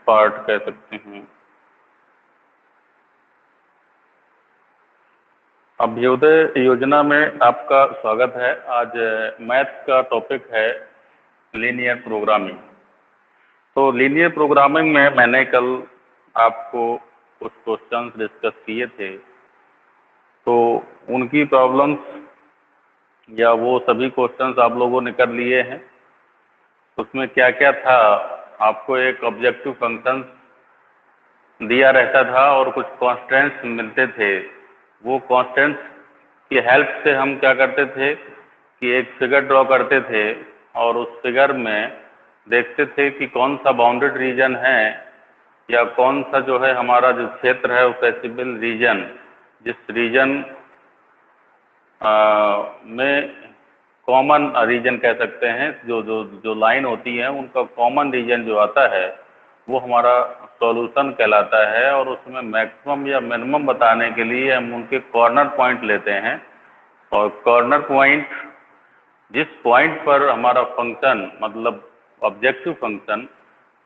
Part कह सकते हैं। अभ्युदय योजना में आपका स्वागत है। आज मैथ का टॉपिक है लीनियर प्रोग्रामिंग। तो लीनियर प्रोग्रामिंग में मैंने कल आपको कुछ क्वेश्चंस डिस्कस किए थे, तो उनकी प्रॉब्लम्स या वो सभी क्वेश्चंस आप लोगों ने कर लिए हैं। उसमें क्या क्या था, आपको एक ऑब्जेक्टिव फंक्शन दिया रहता था और कुछ कॉन्स्टेंट्स मिलते थे। वो कॉन्स्टेंट्स की हेल्प से हम क्या करते थे कि एक फिगर ड्रॉ करते थे और उस फिगर में देखते थे कि कौन सा बाउंडेड रीजन है या कौन सा जो है हमारा जो क्षेत्र है वो पैसिबल रीजन, जिस रीजन में कॉमन रीजन कह सकते हैं, जो जो जो लाइन होती है उनका कॉमन रीजन जो आता है वो हमारा सॉल्यूशन कहलाता है। और उसमें मैक्सिमम या मिनिमम बताने के लिए हम उनके कॉर्नर पॉइंट लेते हैं, और कॉर्नर पॉइंट जिस पॉइंट पर हमारा फंक्शन मतलब ऑब्जेक्टिव फंक्शन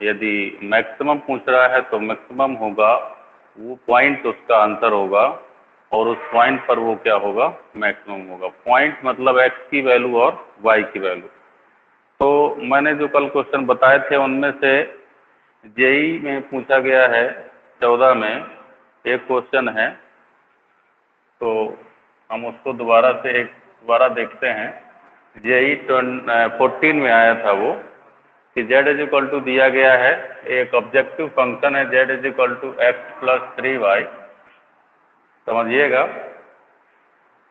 यदि मैक्सिमम पूछ रहा है तो मैक्सिमम होगा, वो पॉइंट उसका आंसर होगा, और उस पॉइंट पर वो क्या होगा, मैक्सिमम होगा। पॉइंट मतलब एक्स की वैल्यू और वाई की वैल्यू। तो मैंने जो कल क्वेश्चन बताए थे उनमें से जेई में पूछा गया है 14 में एक क्वेश्चन है, तो हम उसको दोबारा देखते हैं। जेई 14 में आया था वो कि z इज इक्वल टू दिया गया है, एक ऑब्जेक्टिव फंक्शन है z is equal to x plus 3y, समझिएगा।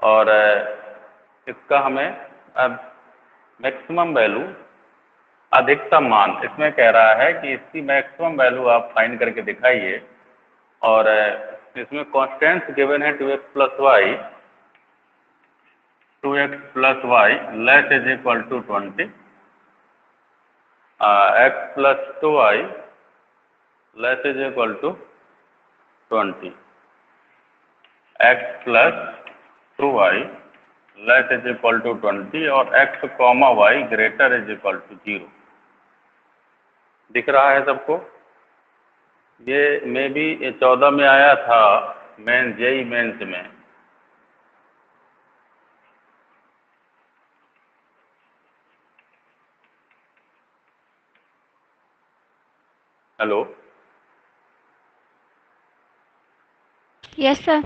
और इसका हमें अब मैक्सिमम वैल्यू, अधिकतम मान इसमें कह रहा है कि इसकी मैक्सिमम वैल्यू आप फाइंड करके दिखाइए। और इसमें कॉन्स्टेंट्स गिवन है 2x plus y, 2x plus y less is equal to 20, x plus 2y less is equal to 20, x plus 2y less is equal to 20 और x comma y greater is equal to 0। दिख रहा है सबको? ये मे भी 14 में आया था मेन जेई मेंस में। Hello, yes sir.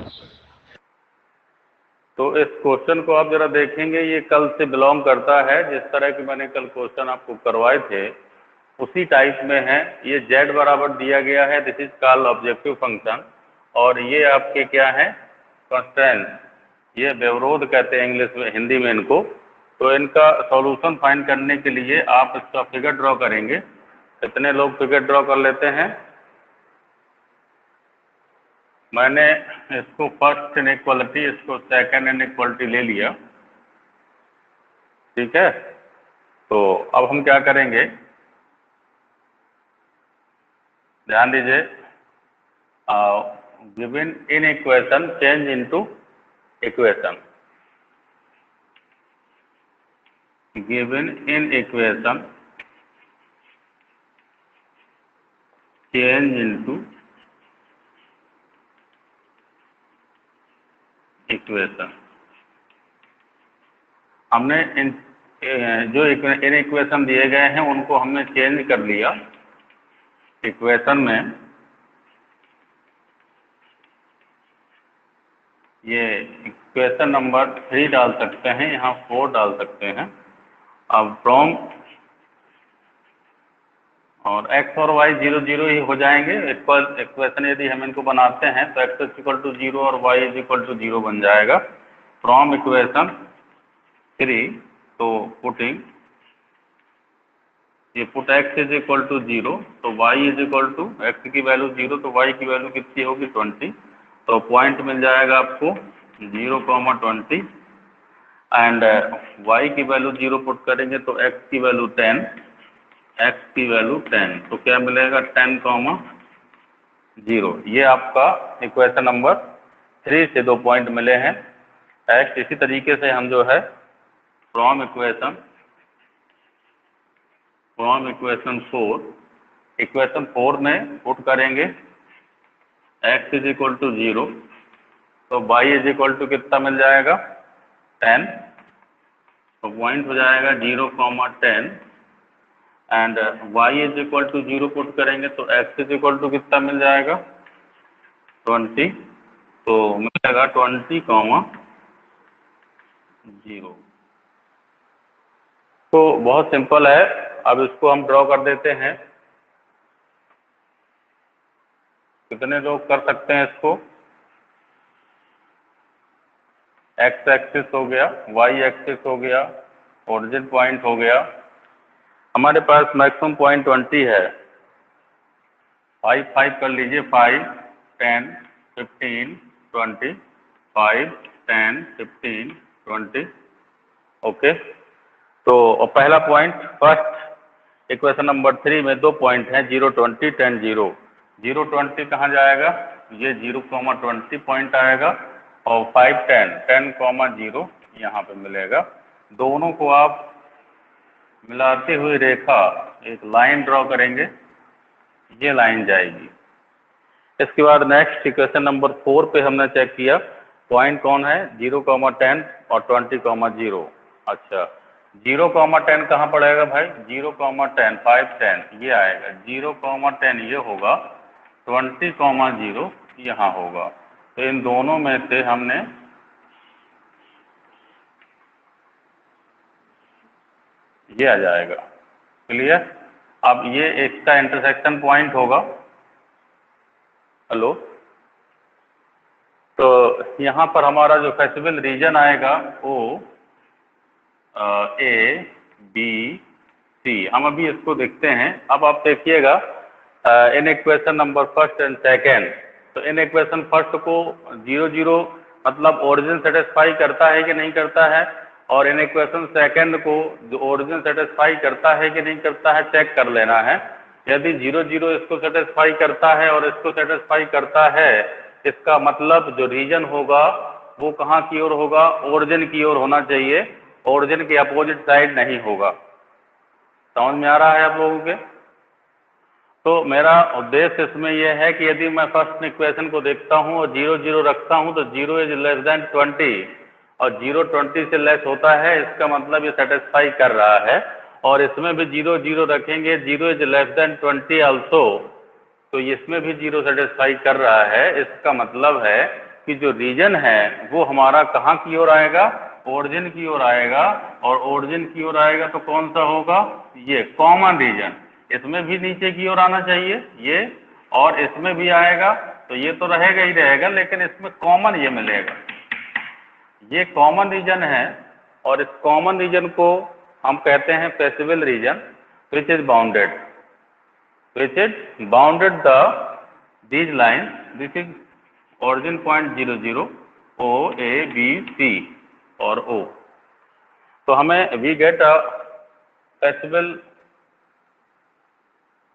तो इस क्वेश्चन को आप जरा देखेंगे, ये कल से बिलोंग करता है, जिस तरह के मैंने कल क्वेश्चन आपको करवाए थे उसी टाइप में है। ये z बराबर दिया गया है, this is called objective function, और ये आपके क्या है, कॉन्स्टेंट, ये व्यवरोध कहते हैं इंग्लिश में, हिंदी में इनको। तो इनका सॉल्यूशन फाइंड करने के लिए आप इसका फिगर ड्रॉ करेंगे। कितने लोग फिगर ड्रॉ कर लेते हैं? मैंने इसको फर्स्ट इनइक्वालिटी, इसको सेकंड इनइक्वालिटी ले लिया, ठीक है। तो अब हम क्या करेंगे, ध्यान दीजिए, given in equation change into equation, given in equation change into equation. हमने जो इन इक्वेशन दिए गए हैं उनको हमने चेंज कर लिया इक्वेशन में। ये इक्वेशन नंबर 3 डाल सकते हैं, यहाँ 4 डाल सकते हैं। अब फ्रॉम, और x और y 0 0 ही हो जाएंगे। इक्वेशन यदि हम इनको बनाते हैं तो x इज इक्वल टू 0 और y इज इक्वल टू 0 बन जाएगा। फ्रॉम इक्वेशन 3, तो पुटिंग, ये put x is equal to 0 तो y is equal to, x की वैल्यू 0 तो y की वैल्यू कितनी होगी, 20। तो पॉइंट मिल जाएगा आपको 0,20, एंड y की वैल्यू 0 पुट करेंगे तो x की वैल्यू 10, x की वैल्यू 10, तो क्या मिलेगा, 10,0। ये आपका इक्वेशन नंबर 3 से 2 पॉइंट मिले हैं। x इसी तरीके से हम जो है फ्रॉम इक्वेशन 4 इक्वेशन 4 में पुट करेंगे x इज इक्वल टू 0, तो y इज इक्वल टू कितना मिल जाएगा 10, तो पॉइंट हो जाएगा 0,10 and y is equal to 0 put करेंगे तो x इज इक्वल टू कितना मिल जाएगा 20, तो मिलेगा 20,0। तो बहुत सिंपल है, अब इसको हम ड्रॉ कर देते हैं। कितने लोग कर सकते हैं इसको? x एक्सिस हो गया, y एक्सिस हो गया, ओरिजिन पॉइंट हो गया। हमारे पास मैक्सिमम पॉइंट 20 है। 5 कर लीजिए, 5, 10, 15, 20, 5, 10, 15, 20। ओके, तो पहला पॉइंट फर्स्ट इक्वेशन नंबर 3 में 2 पॉइंट हैं, 0, 20, 10, 0। 0, 20 कहाँ जाएगा? ये 0,20 पॉइंट आएगा और 5, 10, 10,0 यहाँ पे मिलेगा। दोनों को आप मिलाती हुई रेखा एक लाइन ड्रॉ करेंगे, ये लाइन जाएगी। इसके बाद नेक्स्ट इक्वेशन नंबर 4 पे हमने चेक किया पॉइंट कौन है, 0,10 और 20,0। अच्छा, 0,10 कहाँ पड़ेगा भाई? 0,10, 5, 10 ये आएगा, 0,10 ये होगा, 20,0 यहाँ होगा। तो इन दोनों में से हमने ये आ जाएगा। क्लियर? अब ये इसका इंटरसेक्शन पॉइंट होगा। हेलो, तो यहाँ पर हमारा जो फेसिबल रीजन आएगा वो A, B, C। हम अभी इसको देखते हैं। अब आप देखिएगा in equation number first and second, तो इन इक्वेशन फर्स्ट को 0, 0 मतलब ओरिजिन सेटिस्फाई करता है कि नहीं करता है, और इन इक्वेशन सेकेंड को जो ओरिजिन सेटिस्फाई करता है कि नहीं करता है चेक कर लेना है। यदि 0, 0 इसको सेटिस्फाई करता है और इसको सेटिस्फाई करता है, इसका मतलब जो रीजन होगा वो कहाँ की ओर होगा? ओरिजिन की ओर होना चाहिए, ओरिजिन के अपोजिट साइड नहीं होगा। समझ में आ रहा है आप लोगों के? तो मेरा उद्देश्य इसमें यह है कि यदि मैं फर्स्ट इक्वेशन को देखता हूँ और 0, 0 रखता हूँ तो 0 इज लेस देन 20 और 0, 20 से लेस होता है, इसका मतलब ये सेटिस्फाई कर रहा है। और इसमें भी 0, 0 रखेंगे, 0 इज लेस देन 20 आल्सो, तो इसमें भी 0 सेटिस्फाई कर रहा है। इसका मतलब है कि जो रीजन है वो हमारा कहाँ की ओर आएगा? ओरिजिन की ओर आएगा, और ओरिजिन की ओर आएगा तो कौन सा होगा? ये कॉमन रीजन। इसमें भी नीचे की ओर आना चाहिए ये, और इसमें भी आएगा, तो ये तो रहेगा ही रहेगा, लेकिन इसमें कॉमन ये मिलेगा। ये कॉमन रीजन है, और इस कॉमन रीजन को हम कहते हैं feasible region, which is bounded, which is bounded these lines. This is origin point 0, 0, O, A, B, C और O. तो हमें we get a feasible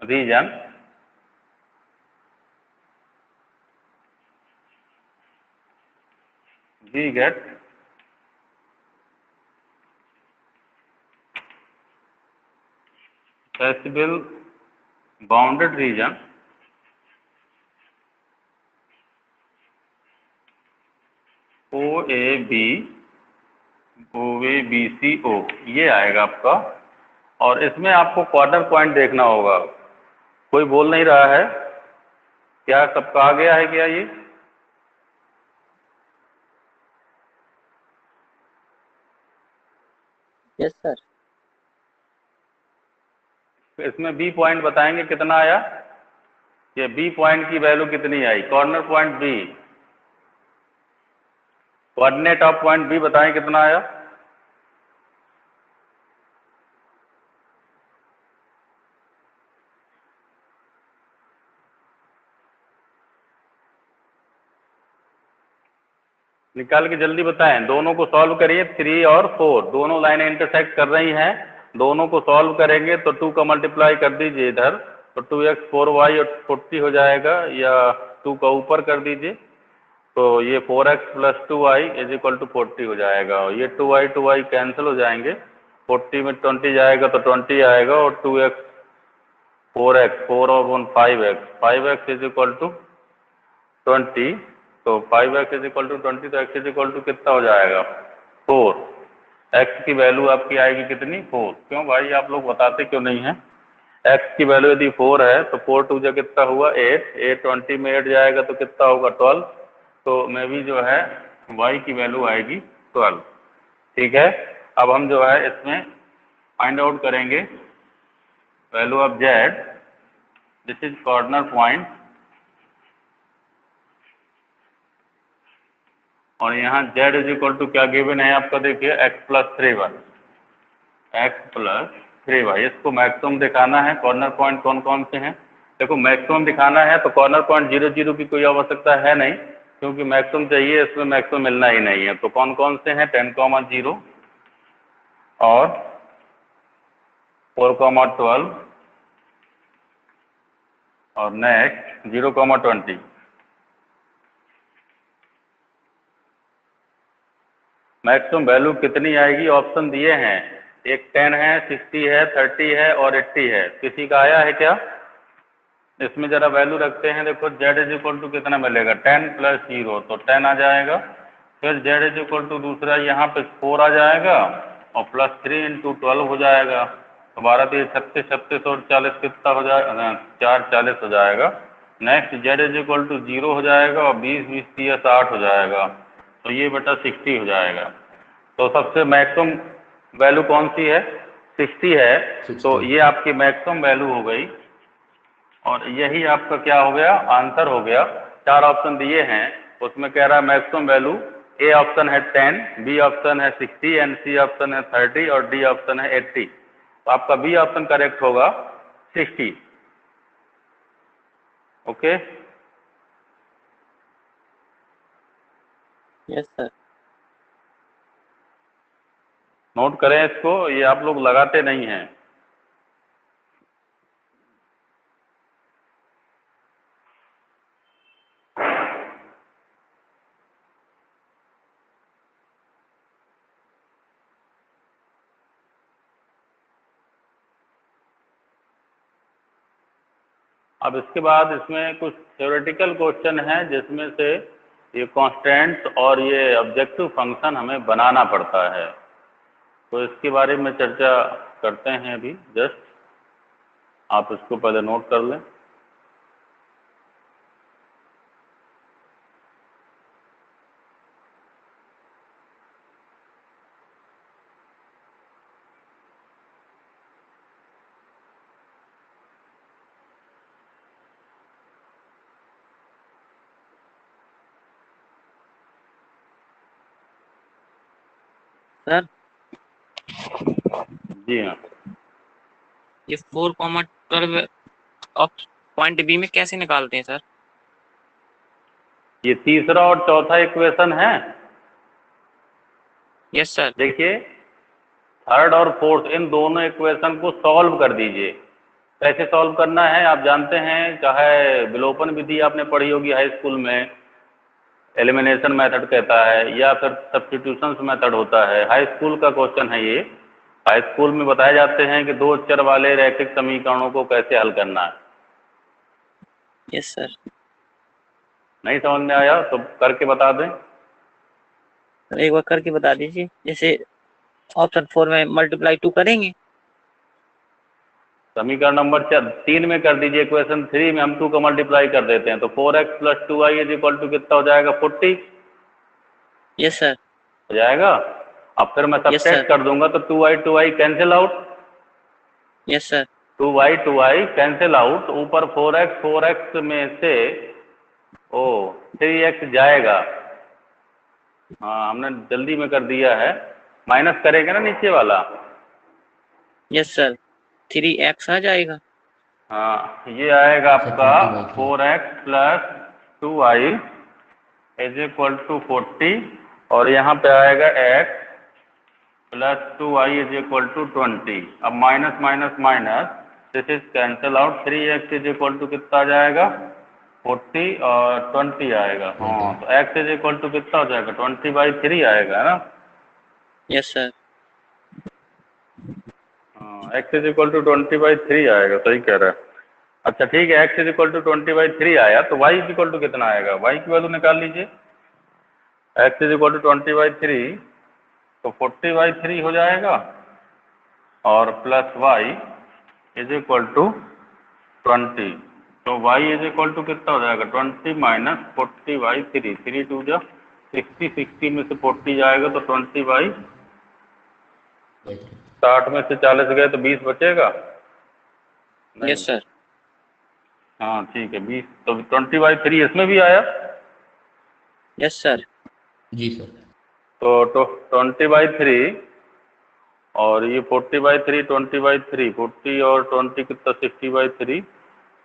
region we get feasible bounded region OAB, OABCO ये आएगा आपका। और इसमें आपको quarter point देखना होगा। कोई बोल नहीं रहा है क्या? सबका आ गया है क्या ये? Yes sir. इसमें बी पॉइंट बताएंगे कितना आया? ये बी पॉइंट की वैल्यू कितनी आई? Corner point B, coordinate of point B बताएं कितना आया? निकाल के जल्दी बताएं। दोनों को सॉल्व करिए, 3 और 4 दोनों लाइनें इंटरसेक्ट कर रही हैं, दोनों को सॉल्व करेंगे तो 2 का मल्टीप्लाई कर दीजिए इधर, तो 2x 4y और 40 हो जाएगा, या 2 का ऊपर कर दीजिए तो ये 4x plus 2y is equal to 40 हो जाएगा। और ये 2y कैंसिल हो जाएंगे, 40 में 20 जाएगा तो 20 आएगा, और 2x 4x 5x is equal to 20, तो 5x इज इक्वल टू 20, तो x इज इक्वल टू कितना हो जाएगा 4। x की वैल्यू आपकी आएगी कितनी 4। क्यों भाई आप लोग बताते क्यों नहीं हैं? x की वैल्यू यदि 4 है तो 4 टू जा कितना हुआ 8, 20 में 8 जाएगा तो कितना होगा 12, तो मैं भी जो है y की वैल्यू आएगी 12। ठीक है, अब हम जो है इसमें फाइंड आउट करेंगे value of z, this is corner point, और यहाँ z इज इक्वल टू क्या गिवन है आपका, देखिए x प्लस 3y, इसको मैक्सिमम दिखाना है। कॉर्नर पॉइंट कौन कौन से हैं? देखो मैक्सिमम दिखाना है तो कॉर्नर पॉइंट 0 0 की कोई आवश्यकता है नहीं, क्योंकि मैक्सिमम चाहिए, इसमें मैक्सिमम मिलना ही नहीं है। तो कौन कौन से हैं? 10, 0 और 4, 12 और नेक्स्ट 0, 20। मैक्सिमम वैल्यू कितनी आएगी? ऑप्शन दिए हैं, एक 10 है, 60 है, 30 है और 80 है। किसी का आया है क्या? इसमें जरा वैल्यू रखते हैं। देखो z इज इक्वल टू कितना मिलेगा 10 प्लस 0, तो 10 आ जाएगा। फिर z इज इक्वल टू दूसरा यहाँ पे 4 आ जाएगा और प्लस 3 इंटू 12 हो जाएगा। तो 12 3 36, 36 और 40 कितना हो जाएगा? 4 40 हो जाएगा। Next z is equal to 0 हो जाएगा और 20 20 30 60 हो जाएगा, तो ये बेटा 60 हो जाएगा। तो सबसे मैक्सिमम वैल्यू कौन सी है? 60 है। 60। तो ये आपकी मैक्सिमम वैल्यू हो गई और यही आपका क्या हो गया? आंसर हो गया। 4 ऑप्शन दिए हैं, उसमें कह रहा है मैक्सिमम वैल्यू, ए ऑप्शन है 10, बी ऑप्शन है 60 एंड सी ऑप्शन है 30 और डी ऑप्शन है 80। तो आपका बी ऑप्शन करेक्ट होगा 60। Okay, yes sir. नोट करें इसको, ये आप लोग लगाते नहीं हैं। अब इसके बाद इसमें कुछ थ्योरेटिकल क्वेश्चन है, जिसमें से ये कांस्टेंट्स और ये ऑब्जेक्टिव फंक्शन हमें बनाना पड़ता है। तो इसके बारे में चर्चा करते हैं अभी। जस्ट आप इसको पहले नोट कर लें। सर जी हाँ, ये 4,12 ऑफ पॉइंट बी में कैसे निकालते हैं सर? ये तीसरा और चौथा इक्वेशन है। Yes sir. देखिए थर्ड और फोर्थ, इन दोनों इक्वेशन को सॉल्व कर दीजिए। कैसे सॉल्व करना है आप जानते हैं, चाहे विलोपन विधि आपने पढ़ी होगी हाई स्कूल में, एलिमिनेशन मेथड कहता है, या फिर सब्स्टिट्यूशन मेथड होता है। हाई स्कूल का क्वेश्चन है ये। हाई स्कूल में बताए जाते हैं कि 2 चर वाले रैखिक समीकरणों को कैसे हल करना है। Yes sir. नहीं समझ में आया तो करके बता दें। एक बार करके बता दीजिए। जैसे ऑप्शन 4 में मल्टीप्लाई 2 करेंगे। समीकरण नंबर 3 में कर दीजिए। इक्वेशन 3 में हम 2 का मल्टीप्लाई कर देते हैं, तो 4x plus 2y is equal to कितना हो जाएगा 40 यस सर। हो जाएगा। अब फिर मैं Yes, सब्ट्रैक्ट sir. कर दूंगा तो 2y cancel out, yes sir. 2y cancel out. ऊपर 4x में से 3x जाएगा। हाँ हमने जल्दी में कर दिया है, माइनस करेंगे ना नीचे वाला। Yes sir. 3x आ जाएगा। हाँ ये आएगा आपका 4x plus 2y is equal to 40, और यहाँ पे आएगा x plus 2y is equal to 20। अब minus minus minus, this is cancel out. 3x is equal to कितना आ जाएगा 40 और 20 आएगा। हाँ तो x इज इक्वल टू कितना हो जाएगा 20/3 आएगा ना। Yes sir. हाँ x इज इक्वल टू 20/3 आएगा, सही कह रहा है। अच्छा ठीक है, x इज इक्वल टू 20/3 आया, तो y इज इक्वल टू कितना आएगा, y की वैल्यू निकाल लीजिए। x इज इक्वल टू 20/3, तो 40/3 हो जाएगा, और plus y is equal to 20, तो y इज इक्वल टू कितना हो जाएगा, 20 माइनस 40/3, 3 2 जा 60, 60 में से 40 जाएगा तो 20/60 में से 40 गए तो 20 बचेगा। Yes sir. हाँ ठीक है 20, तो 20/3 इसमें भी आया। Yes sir. जी सर। तो 20/3 और ये 40/3, 20/3, 40 और 20 कितना 60/3,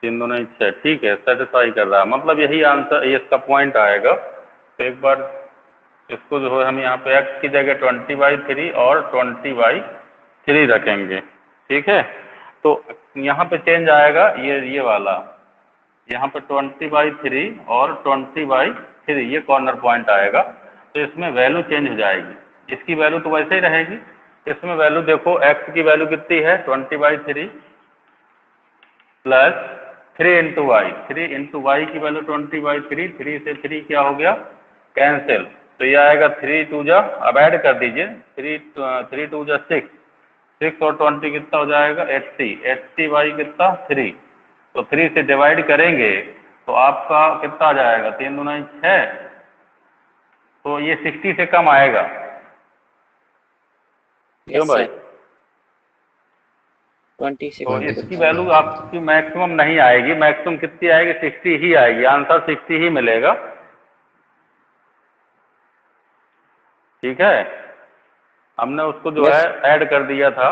3 दूनी 6, ठीक है सेटिस्फाई कर रहा है, मतलब यही आंसर, ये इसका पॉइंट आएगा। तो एक बार इसको जो है हम यहाँ पे x की जगह 20/3 और 20/3 रखेंगे, ठीक है। तो यहाँ पे चेंज आएगा ये वाला, यहाँ पे 20/3 और 20/3 ये कॉर्नर पॉइंट आएगा, तो इसमें वैल्यू चेंज हो जाएगी, इसकी वैल्यू तो वैसे ही रहेगी। इसमें वैल्यू देखो, x की वैल्यू कितनी है 20/3 plus 3 into y, 3 into y की वैल्यू 20/3, 3 से 3 क्या हो गया कैंसिल, तो ये आएगा 3 2 जा, अब ऐड कर दीजिए, 3 2 जा 6, 6 और 20 कितना हो जाएगा 80, 80/3 कितना 3, तो 3 से डिवाइड करेंगे तो आपका कितना आ जाएगा 3 दूना 6, तो ये 60 से कम आएगा, क्यों भाई। 20 से तो इसकी वैल्यू आपकी मैक्सिमम नहीं आएगी, मैक्सिमम कितनी आएगी 60 ही आएगी, आंसर 60 ही मिलेगा, ठीक है। हमने उसको जो है ऐड कर दिया था,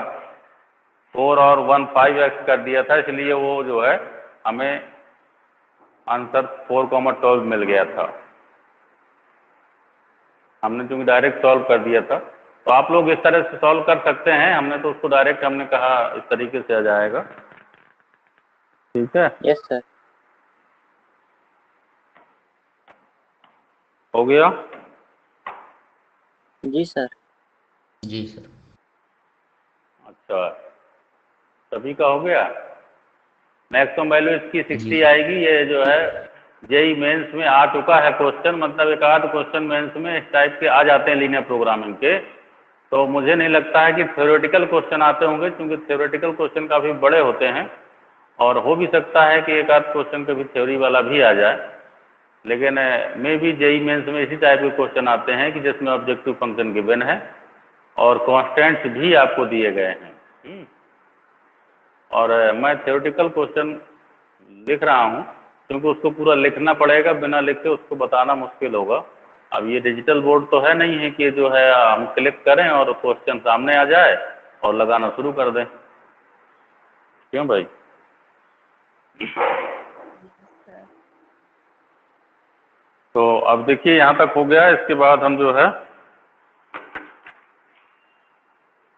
4 और 1 5x कर दिया था, इसलिए वो जो है हमें आंसर 4,12 मिल गया था, हमने चूंकि डायरेक्ट सॉल्व कर दिया था। तो आप लोग इस तरह से सॉल्व कर सकते हैं, हमने तो उसको डायरेक्ट हमने कहा इस तरीके से आ जाएगा, ठीक है। Yes sir. हो गया। जी सर। जी सर। अच्छा सभी का हो गया। मैक्सिमम वैल्यू इसकी 60 आएगी, ये जो है जेई मेंस में आ चुका है क्वेश्चन, मतलब एक आध क्वेश्चन मेंस में इस टाइप के आ जाते हैं लीनियर प्रोग्रामिंग के, तो मुझे नहीं लगता है कि थ्योरेटिकल क्वेश्चन आते होंगे, क्योंकि थ्योरेटिकल क्वेश्चन काफ़ी बड़े होते हैं, और हो भी सकता है कि एक आध क्वेश्चन कभी थ्योरी वाला भी आ जाए, लेकिन मे भी जेई मेंस में इसी टाइप के क्वेश्चन आते हैं कि जिसमें ऑब्जेक्टिव फंक्शन गिवन है और कॉन्स्टेंट्स भी आपको दिए गए हैं। और मैं थ्योरेटिकल क्वेश्चन लिख रहा हूँ क्योंकि उसको पूरा लिखना पड़ेगा, बिना लिखे उसको बताना मुश्किल होगा। अब ये डिजिटल बोर्ड तो है नहीं है कि जो है हम क्लिक करें और क्वेश्चन सामने आ जाए और लगाना शुरू कर दें, क्यों भाई। तो अब देखिए यहाँ तक हो गया, इसके बाद हम जो है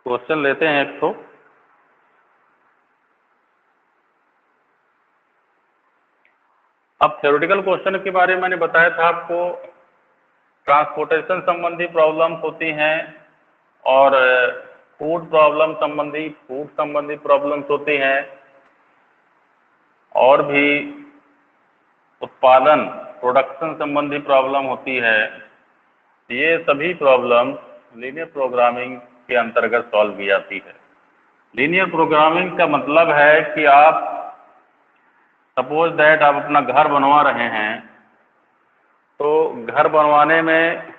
क्वेश्चन लेते हैं एक तो। अब थ्योरेटिकल क्वेश्चन के बारे में मैंने बताया था आपको, ट्रांसपोर्टेशन संबंधी प्रॉब्लम्स होती हैं और फूड संबंधी प्रॉब्लम्स होती हैं, और भी उत्पादन प्रोडक्शन संबंधी प्रॉब्लम होती है। ये सभी प्रॉब्लम्स लीनियर प्रोग्रामिंग के अंतर्गत सॉल्व की जाती है। लीनियर प्रोग्रामिंग का मतलब है कि आप सपोज दैट आप अपना घर बनवा रहे हैं, तो घर बनवाने में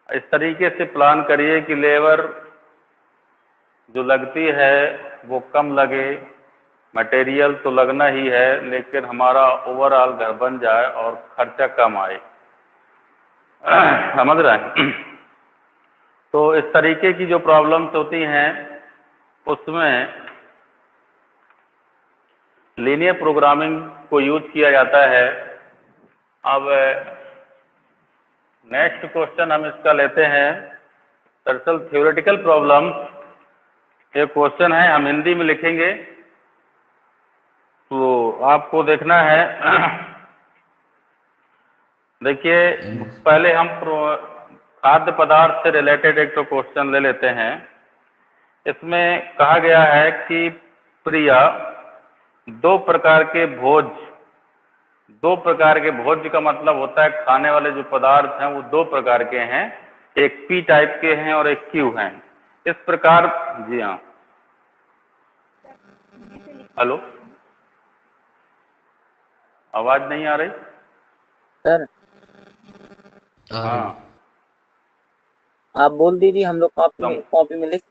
इस तरीके से प्लान करिए कि लेबर जो लगती है वो कम लगे, मटेरियल तो लगना ही है, लेकिन हमारा ओवरऑल घर बन जाए और खर्चा कम आए, समझ रहे हैं। तो इस तरीके की जो प्रॉब्लम्स होती हैं उसमें लीनियर प्रोग्रामिंग को यूज किया जाता है। अब नेक्स्ट क्वेश्चन हम इसका लेते हैं, दरअसल थ्योरेटिकल प्रॉब्लम्स एक क्वेश्चन है, हम हिंदी में लिखेंगे, तो आपको देखना है। देखिए पहले हम खाद्य पदार्थ से रिलेटेड एक तो क्वेश्चन ले लेते हैं। इसमें कहा गया है कि प्रिया दो प्रकार के भोज, दो प्रकार के भोज का मतलब होता है खाने वाले जो पदार्थ हैं वो दो प्रकार के हैं, एक पी टाइप के हैं और एक क्यू हैं। इस प्रकार, जी हाँ, हेलो, आवाज नहीं आ रही सर? आ रही। हाँ, आप बोल दीजिए, हम लोग कॉपी में लिख।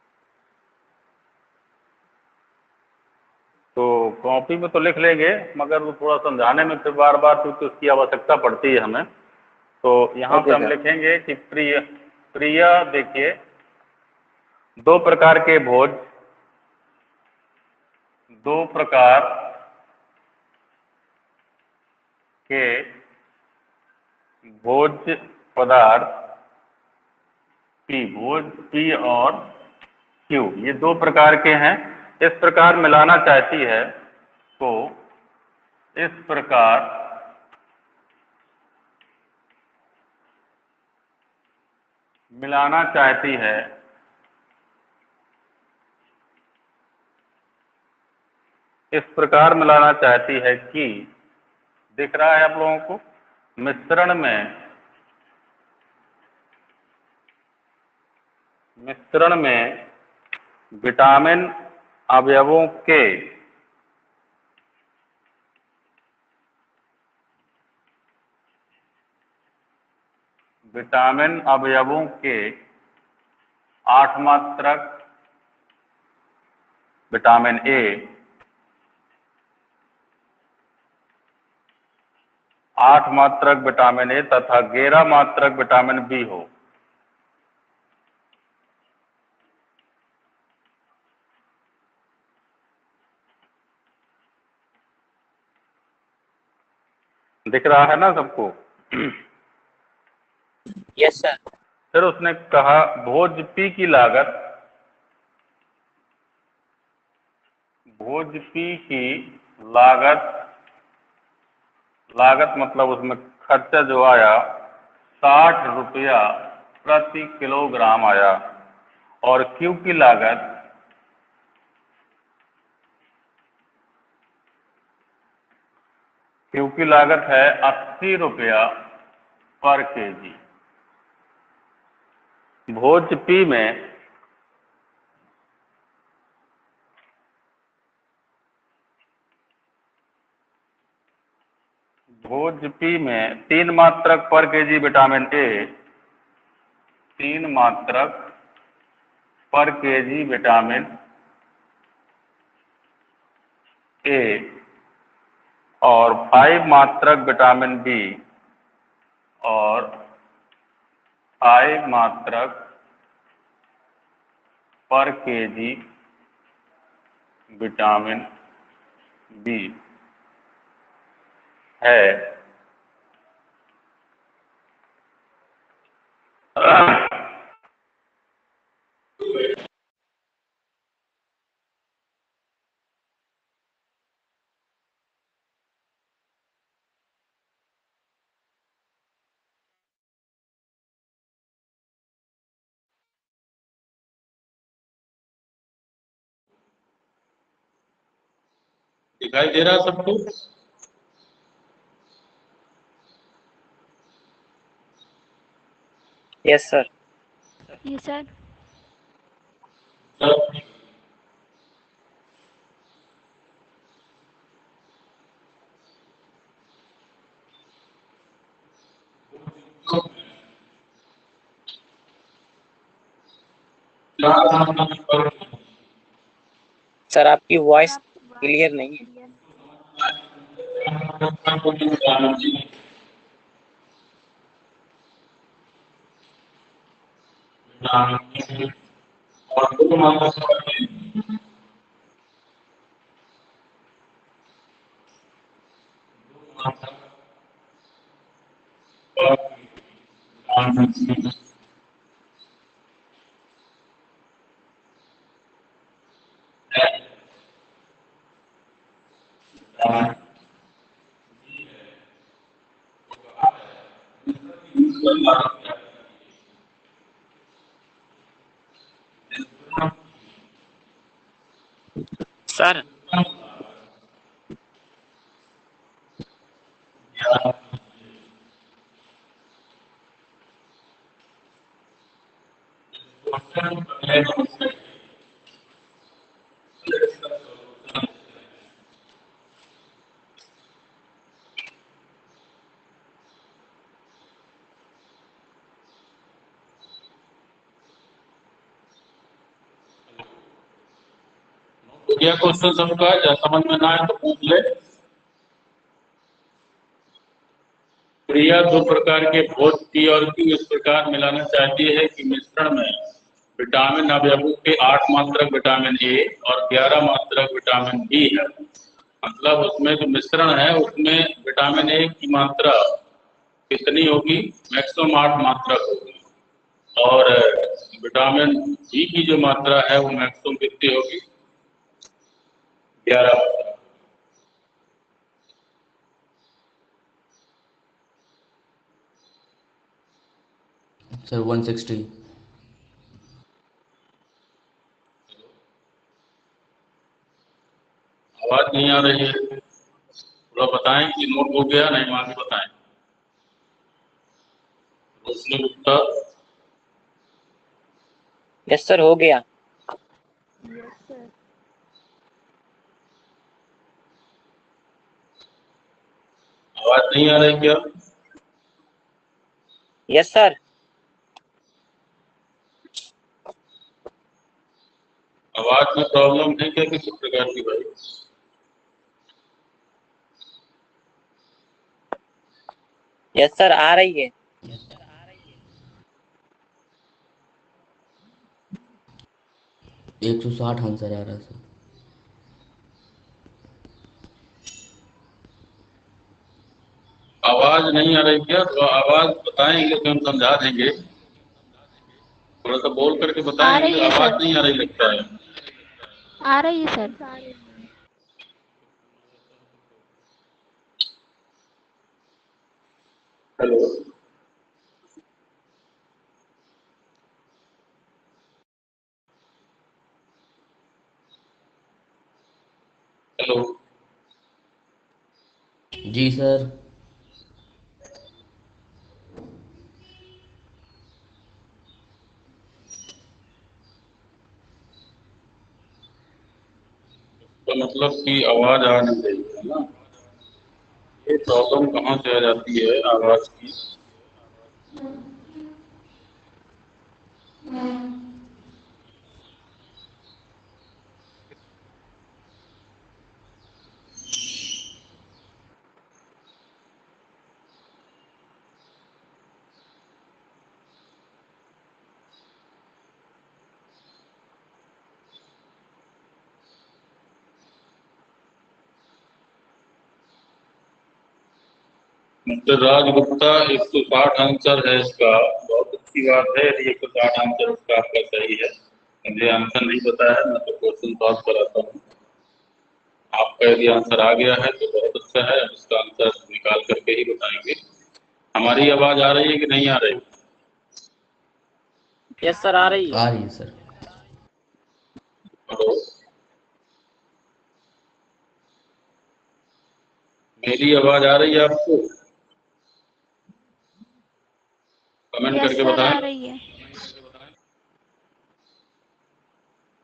तो कॉपी में तो लिख लेंगे, मगर वो थोड़ा समझाने में फिर बार बार क्योंकि उसकी आवश्यकता पड़ती है हमें। तो यहाँ पे ओके हम सर। लिखेंगे कि प्रिय, प्रिय, देखिए दो प्रकार के भोज, दो प्रकार के भोज पदार्थ पी, भोज पी और क्यू, ये दो प्रकार के हैं। इस प्रकार मिलाना चाहती है, तो इस प्रकार मिलाना चाहती है, इस प्रकार मिलाना चाहती है कि, दिख रहा है आप लोगों को, मिश्रण में, मिश्रण में विटामिन अवयवों के विटामिन अवयवों के 8 मात्रक विटामिन ए, 8 मात्रक विटामिन ए तथा 11 मात्रक विटामिन बी हो। दिख रहा है ना सबको? Yes sir. फिर उसने कहा भोज पी की लागत, भोज पी की लागत, लागत मतलब उसमें खर्चा जो आया 60 रुपया प्रति किलोग्राम आया, और क्यू की लागत, क्यू की लागत है 80 रुपया पर केजी। भोज पी में भोज पी में 3 मात्रक पर केजी विटामिन ए, 3 मात्रक पर केजी विटामिन ए और 5 मात्रक विटामिन बी और 5 मात्रक पर केजी विटामिन बी है। दिखाई दे रहा सबको? Yes sir. Yes sir. Sir आपकी वॉइस क्लियर नहीं है। सर तो क्या क्वेश्चन सबका या समझ में ना आए तो पूछ ले। क्रिया दो प्रकार के भोज पी और क्यू इस प्रकार मिलाना चाहती है कि मिश्रण में विटामिन अवयवों के 8 मात्रक विटामिन ए और 11 मात्रक विटामिन बी है। मतलब उसमें जो मिश्रण है उसमें विटामिन ए की मात्रा कितनी होगी? मैक्सिमम 8 मात्रक होगी। और विटामिन बी की जो मात्रा है वो मैक्सिमम कितनी होगी? 11। सर 160। आवाज नहीं आ रही है, थोड़ा बताएं कि नोट हो गया नहीं, आगे बताएं। रोशनी गुप्ता। यस सर, हो गया। आवाज नहीं आ रही क्या? Yes sir. आवाज में प्रॉब्लम है क्या किसी प्रकार की भाई? यस सर, आ रही है। 160 आंसर आ रहा है सर। आवाज नहीं आ रही क्या? तो आवाज बताएंगे तो हम समझा देंगे, थोड़ा सा बोल करके आ बताएंगे। रही तो है आवाज सर, नहीं आ रही लगता है। आ रही है सर। हेलो। हेलो। जी सर। तो मतलब कि आवाज आ नहीं रही है ना? ये प्रॉब्लम कहाँ से आ जाती है आवाज की? मिस्टर राज गुप्ता, 160 आंसर है इसका। बहुत अच्छी बात है यदि 160 आंसर इसका आपका सही है। मुझे आंसर नहीं पता है, मैं तो क्वेश्चन सॉल्व कराता हूँ। आपका यदि आंसर आ गया है तो बहुत अच्छा है, हम इसका आंसर निकाल करके ही बताएंगे। हमारी आवाज आ रही है कि नहीं आ रही? यस सर, आ रही है। आ रही है सर। हेलो। मेरी आवाज आ रही है आपको? कमेंट यस करके सर, बताएं। आ रही है।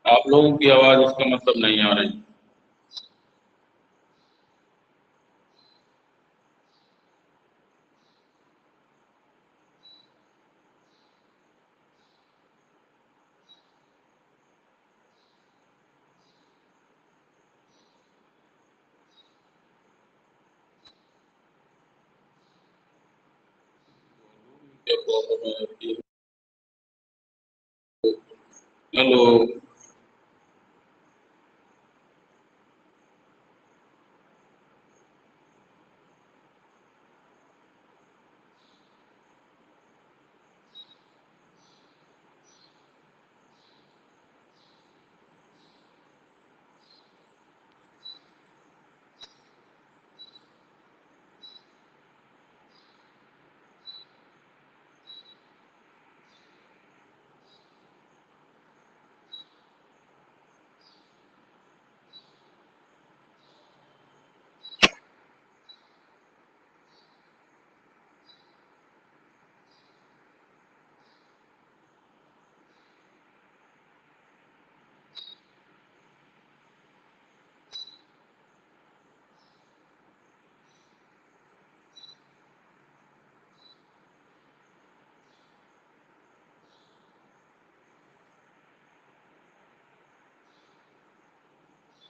आप लोगों की आवाज इसका मतलब नहीं आ रही। क्या प्रॉब्लम है? हेलो।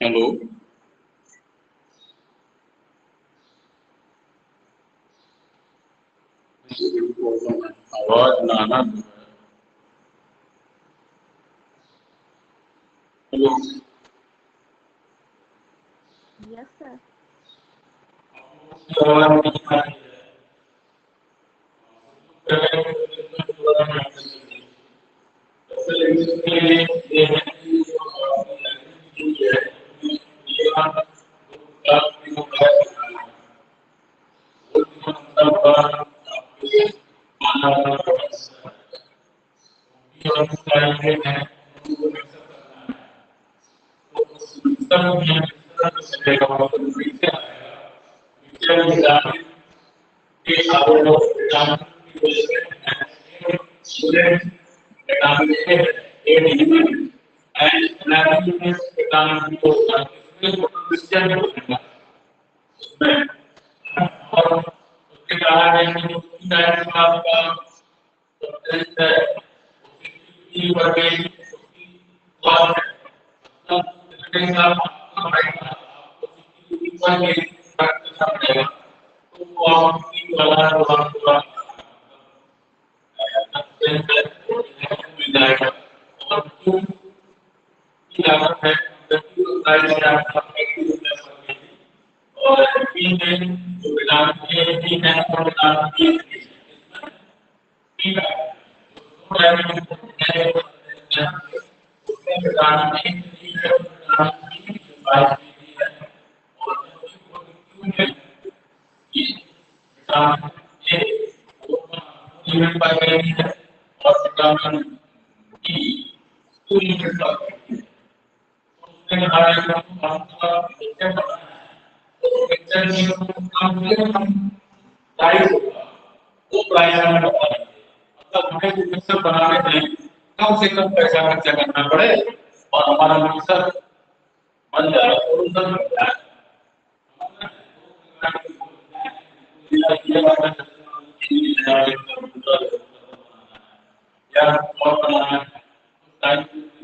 हेलो, आवाज ना आना। Hello, yes sir. आवाज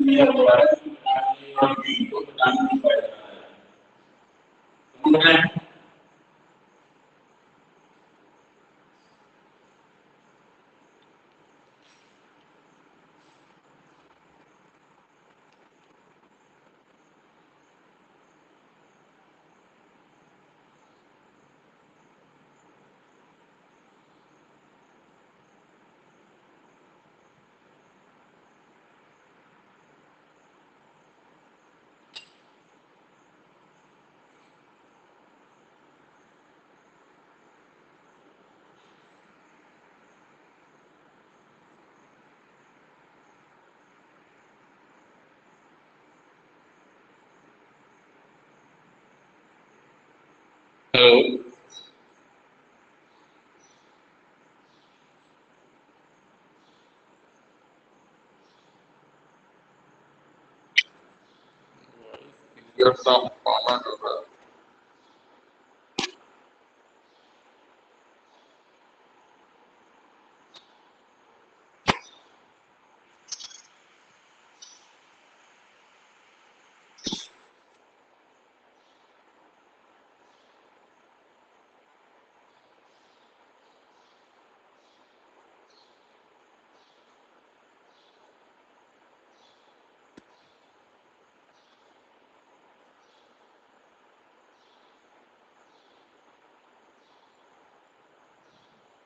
नहीं आ रही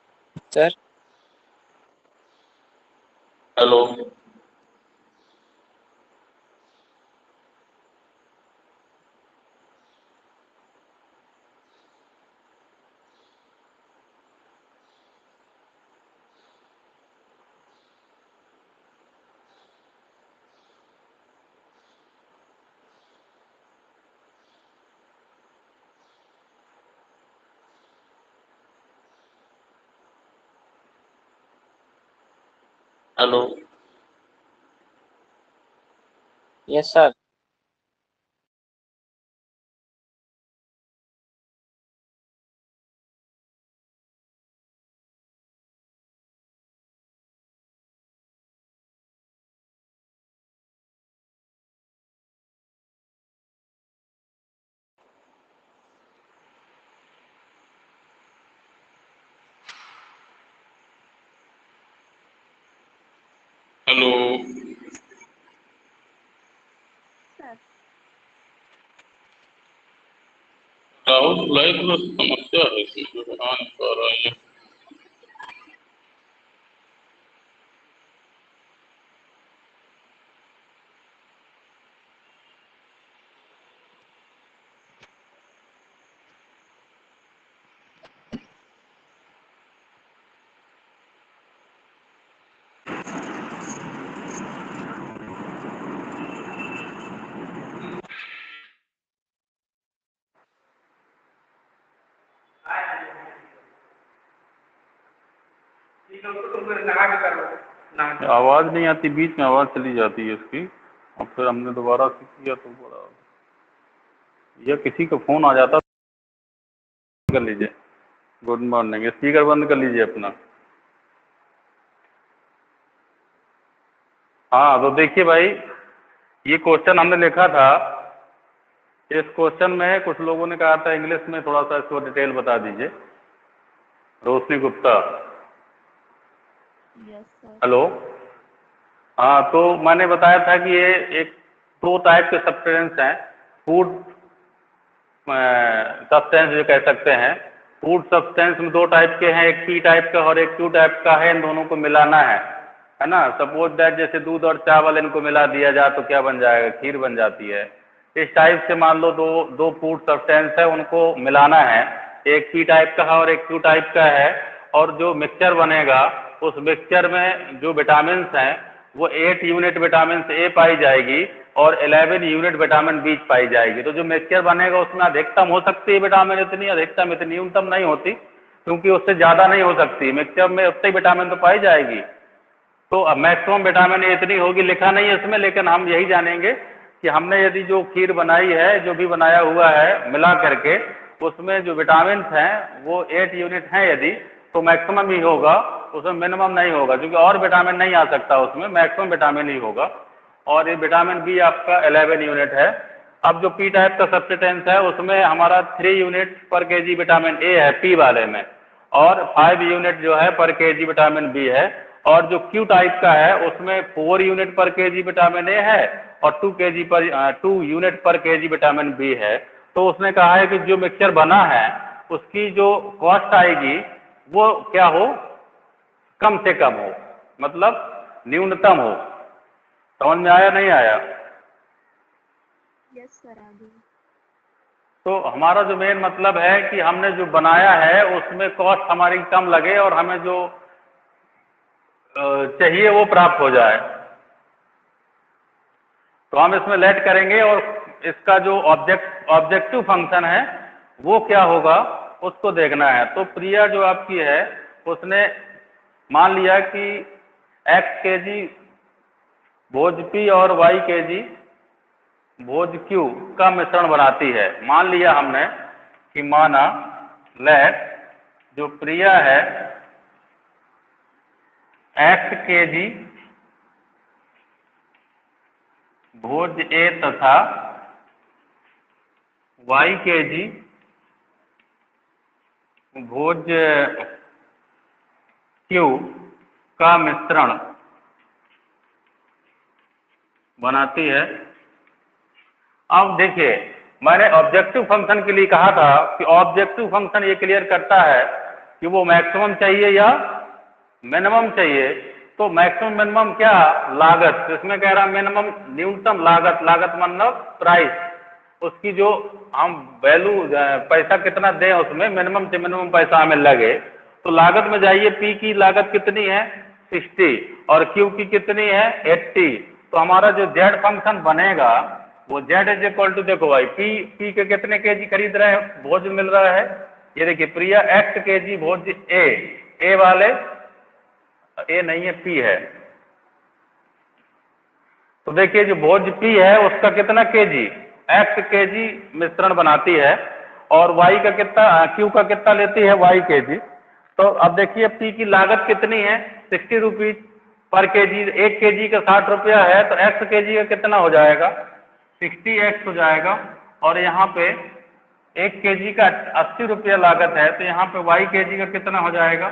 hello, sir. Hello, hello, yes sir. Hello sir Rahul live में समस्या है इसमें जो आ नहीं पा रहा है। आवाज़ नहीं आती, बीच में आवाज़ चली जाती है इसकी। और फिर हमने दोबारा से किया तो बड़ा, या किसी का फ़ोन आ जाता कर लीजिए। गुड मॉर्निंग, स्पीकर बंद कर लीजिए अपना। हाँ तो देखिए भाई, ये क्वेश्चन हमने लिखा था। इस क्वेश्चन में कुछ लोगों ने कहा था इंग्लिश में थोड़ा सा इसको डिटेल बता दीजिए। Roshni Gupta. Yes sir. Hello. हाँ तो मैंने बताया था कि ये एक दो टाइप के सब्सटेंस हैं। फूड सब्सटेंस जो कह सकते हैं। फूड सब्सटेंस में दो टाइप के हैं, एक पी टाइप का और एक क्यू टाइप का है। इन दोनों को मिलाना है ना। सपोज दैट जैसे दूध और चावल इनको मिला दिया जाए तो क्या बन जाएगा, खीर बन जाती है। इस टाइप से मान लो दो फूड सब्सटेंस है, उनको मिलाना है। एक पी टाइप का है और एक क्यू टाइप का है। और जो मिक्सचर बनेगा उस मिक्सचर में जो विटामिन हैं वो 8 यूनिट विटामिन ए पाई जाएगी और 11 यूनिट विटामिन बी पाई जाएगी। तो जो मिक्सचर बनेगा उसमें अधिकतम हो सकती है विटामिन इतनी, अधिकतम इतनी, न्यूनतम नहीं होती, क्योंकि उससे ज़्यादा नहीं हो सकती। मिक्सचर में उतनी विटामिन तो पाई जाएगी। तो अब मैक्सिमम विटामिन ए इतनी होगी, लिखा नहीं है इसमें, लेकिन हम यही जानेंगे कि हमने यदि जो खीर बनाई है, जो भी बनाया हुआ है मिला करके, उसमें जो विटामिन हैं वो 8 यूनिट हैं यदि, तो मैक्सिमम ही होगा, उसमें मिनिमम नहीं होगा, क्योंकि और विटामिन नहीं आ सकता उसमें, मैक्सिमम विटामिन ही होगा। और ये विटामिन बी आपका 11 यूनिट है। अब जो पी टाइप का सब्सटेंस है उसमें हमारा 3 यूनिट पर केजी विटामिन ए है पी वाले में, और 5 यूनिट जो है पर केजी विटामिन बी है। और जो क्यू टाइप का है उसमें 4 यूनिट पर केजी विटामिन ए है और 2 यूनिट पर केजी विटामिन बी है। तो उसने कहा है कि जो मिक्सचर बना है उसकी जो कॉस्ट आएगी वो क्या हो, कम से कम हो, मतलब न्यूनतम हो। समझ में आया नहीं आया? यस सर आगे। तो हमारा जो मेन मतलब है कि हमने जो बनाया है उसमें कॉस्ट हमारी कम लगे और हमें जो चाहिए वो प्राप्त हो जाए। तो हम इसमें लेट करेंगे और इसका जो ऑब्जेक्टिव फंक्शन है वो क्या होगा उसको देखना है। तो प्रिया जो आपकी है उसने मान लिया कि x kg भोज P और y kg भोज Q का मिश्रण बनाती है। मान लिया हमने कि माना लेट जो प्रिया है x kg भोज A तथा y kg भोज Q का मिश्रण बनाती है। अब देखिए, मैंने ऑब्जेक्टिव फंक्शन के लिए कहा था कि ऑब्जेक्टिव फंक्शन ये क्लियर करता है कि वो मैक्सिमम चाहिए या मिनिमम चाहिए। तो मैक्सिमम मिनिमम क्या, लागत। इसमें कह रहा मिनिमम न्यूनतम लागत, लागत मतलब प्राइस, उसकी जो हम वैल्यू पैसा कितना दें उसमें मिनिमम से मिनिमम पैसा हमें लगे। तो लागत में जाइए, पी की लागत कितनी है 60 और क्यू की कितनी है 80। तो हमारा जो जेड फंक्शन बनेगा वो जेड इज इक्वल टू, देखो भाई पी के कितने केजी खरीद रहे हैं, भोज मिल रहा है। ये देखिए प्रिया x kg भोज ए वाले, ए नहीं है पी है। तो देखिए जो भोज पी है उसका कितना केजी, x kg मिश्रण बनाती है और y का कितना, q का कितना लेती है y kg। तो अब देखिए पी की लागत कितनी है 60 रुपीज पर केजी, 1 केजी का 60 रुपया है, तो x kg का कितना हो जाएगा 60x हो जाएगा। और यहाँ पे 1 केजी का 80 रुपया लागत है, तो यहाँ पे y kg का कितना हो जाएगा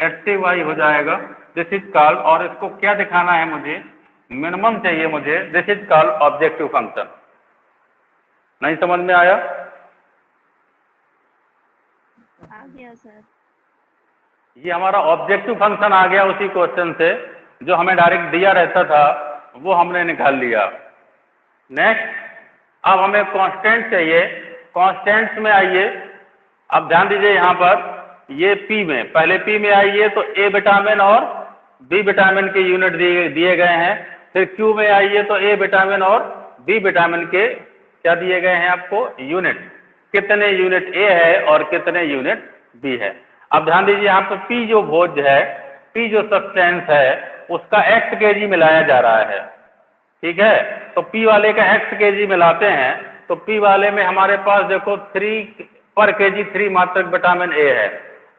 80y हो जाएगा, दिस इज कॉल्ड, और इसको क्या दिखाना है मुझे, मिनिमम चाहिए मुझे, this is called objective function. नहीं समझ में आया? आ गया सर। ये हमारा ऑब्जेक्टिव फंक्शन आ गया उसी क्वेश्चन से, जो हमें डायरेक्ट दिया रहता था वो हमने निकाल लिया। नेक्स्ट, अब हमें कांस्टेंट चाहिए। कांस्टेंट्स में आइए, अब ध्यान दीजिए यहाँ पर, ये पी में, पहले पी में आइए तो ए विटामिन और बी विटामिन के यूनिट दिए गए हैं। फिर क्यू में आइए तो ए विटामिन और बी विटामिन के क्या दिए गए हैं आपको, यूनिट। कितने यूनिट ए है और कितने यूनिट बी है। अब ध्यान दीजिए यहाँ पर पी जो भोज्य है, पी जो सब्सटेंस है, उसका एक्स केजी मिलाया जा रहा है। ठीक है, तो पी वाले का एक्स केजी मिलाते हैं तो पी वाले में हमारे पास देखो 3 पर केजी 3 मात्रक विटामिन ए है,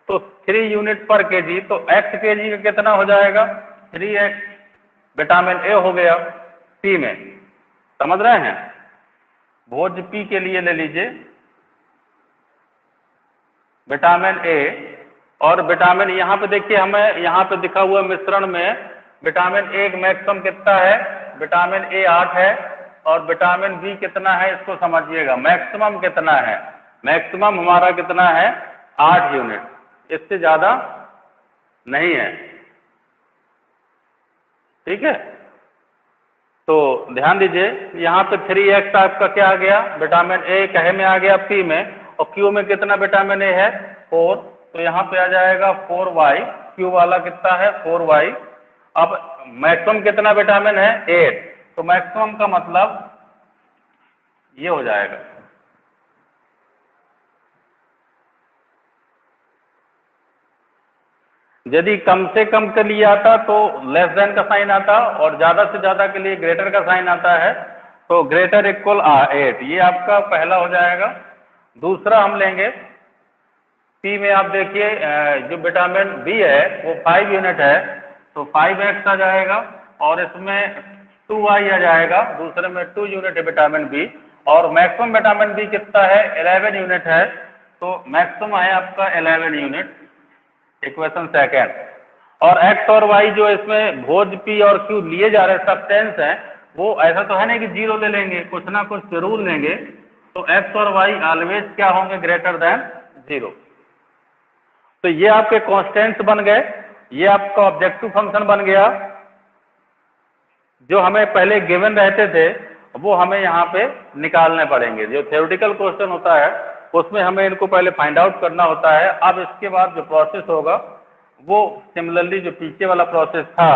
तो 3 यूनिट पर केजी, तो एक्स केजी का कितना हो जाएगा, 3x विटामिन ए हो गया पी में। समझ रहे हैं? भोज्य पी के लिए ले लीजिए विटामिन ए, और विटामिन यहाँ पे देखिए, हमें यहाँ पे दिखा हुआ मिश्रण में विटामिन ए मैक्सिमम कितना है, विटामिन ए 8 है, और विटामिन बी कितना है, इसको समझिएगा, मैक्सिमम कितना है, मैक्सिमम हमारा कितना है, 8 यूनिट, इससे ज्यादा नहीं है। ठीक है, तो ध्यान दीजिए यहाँ पे 3x आपका क्या आ गया, विटामिन ए कहे में आ गया पी में, और क्यू में कितना विटामिन ए है, 4, तो यहाँ पे आ जाएगा 4y, क्यू वाला कितना है 4y। अब मैक्सिमम कितना विटामिन है, 8, तो मैक्सिमम का मतलब ये हो जाएगा। यदि कम से कम के लिए आता तो लेस देन का साइन आता, और ज्यादा से ज्यादा के लिए ग्रेटर का साइन आता है, तो ग्रेटर इक्वल 8, ये आपका पहला हो जाएगा। दूसरा हम लेंगे पी में, आप देखिए जो विटामिन बी है वो 5 यूनिट है, तो 5x आ जाएगा, और इसमें 2y आ जाएगा, दूसरे में 2 यूनिट है विटामिन बी, और मैक्सिमम विटामिन बी कितना है, 11 यूनिट है, तो मैक्सिमम है आपका 11 यूनिट। इक्वेशन सेकेंड, और x और y जो इसमें भोज पी और क्यू लिए जा रहे सब्सटेंस हैं, वो ऐसा तो है नहीं कि 0 ले लेंगे, कुछ ना कुछ जरूर लेंगे, तो x और y ऑलवेज क्या होंगे, ग्रेटर देन 0। तो ये आपके कांस्टेंट्स बन गए, ये आपका ऑब्जेक्टिव फंक्शन बन गया। जो हमें पहले गिवन रहते थे वो हमें यहाँ पे निकालने पड़ेंगे। जो थ्योरेटिकल क्वेश्चन होता है उसमें हमें इनको पहले फाइंड आउट करना होता है। अब इसके बाद जो प्रोसेस होगा वो सिमिलरली जो पीछे वाला प्रोसेस था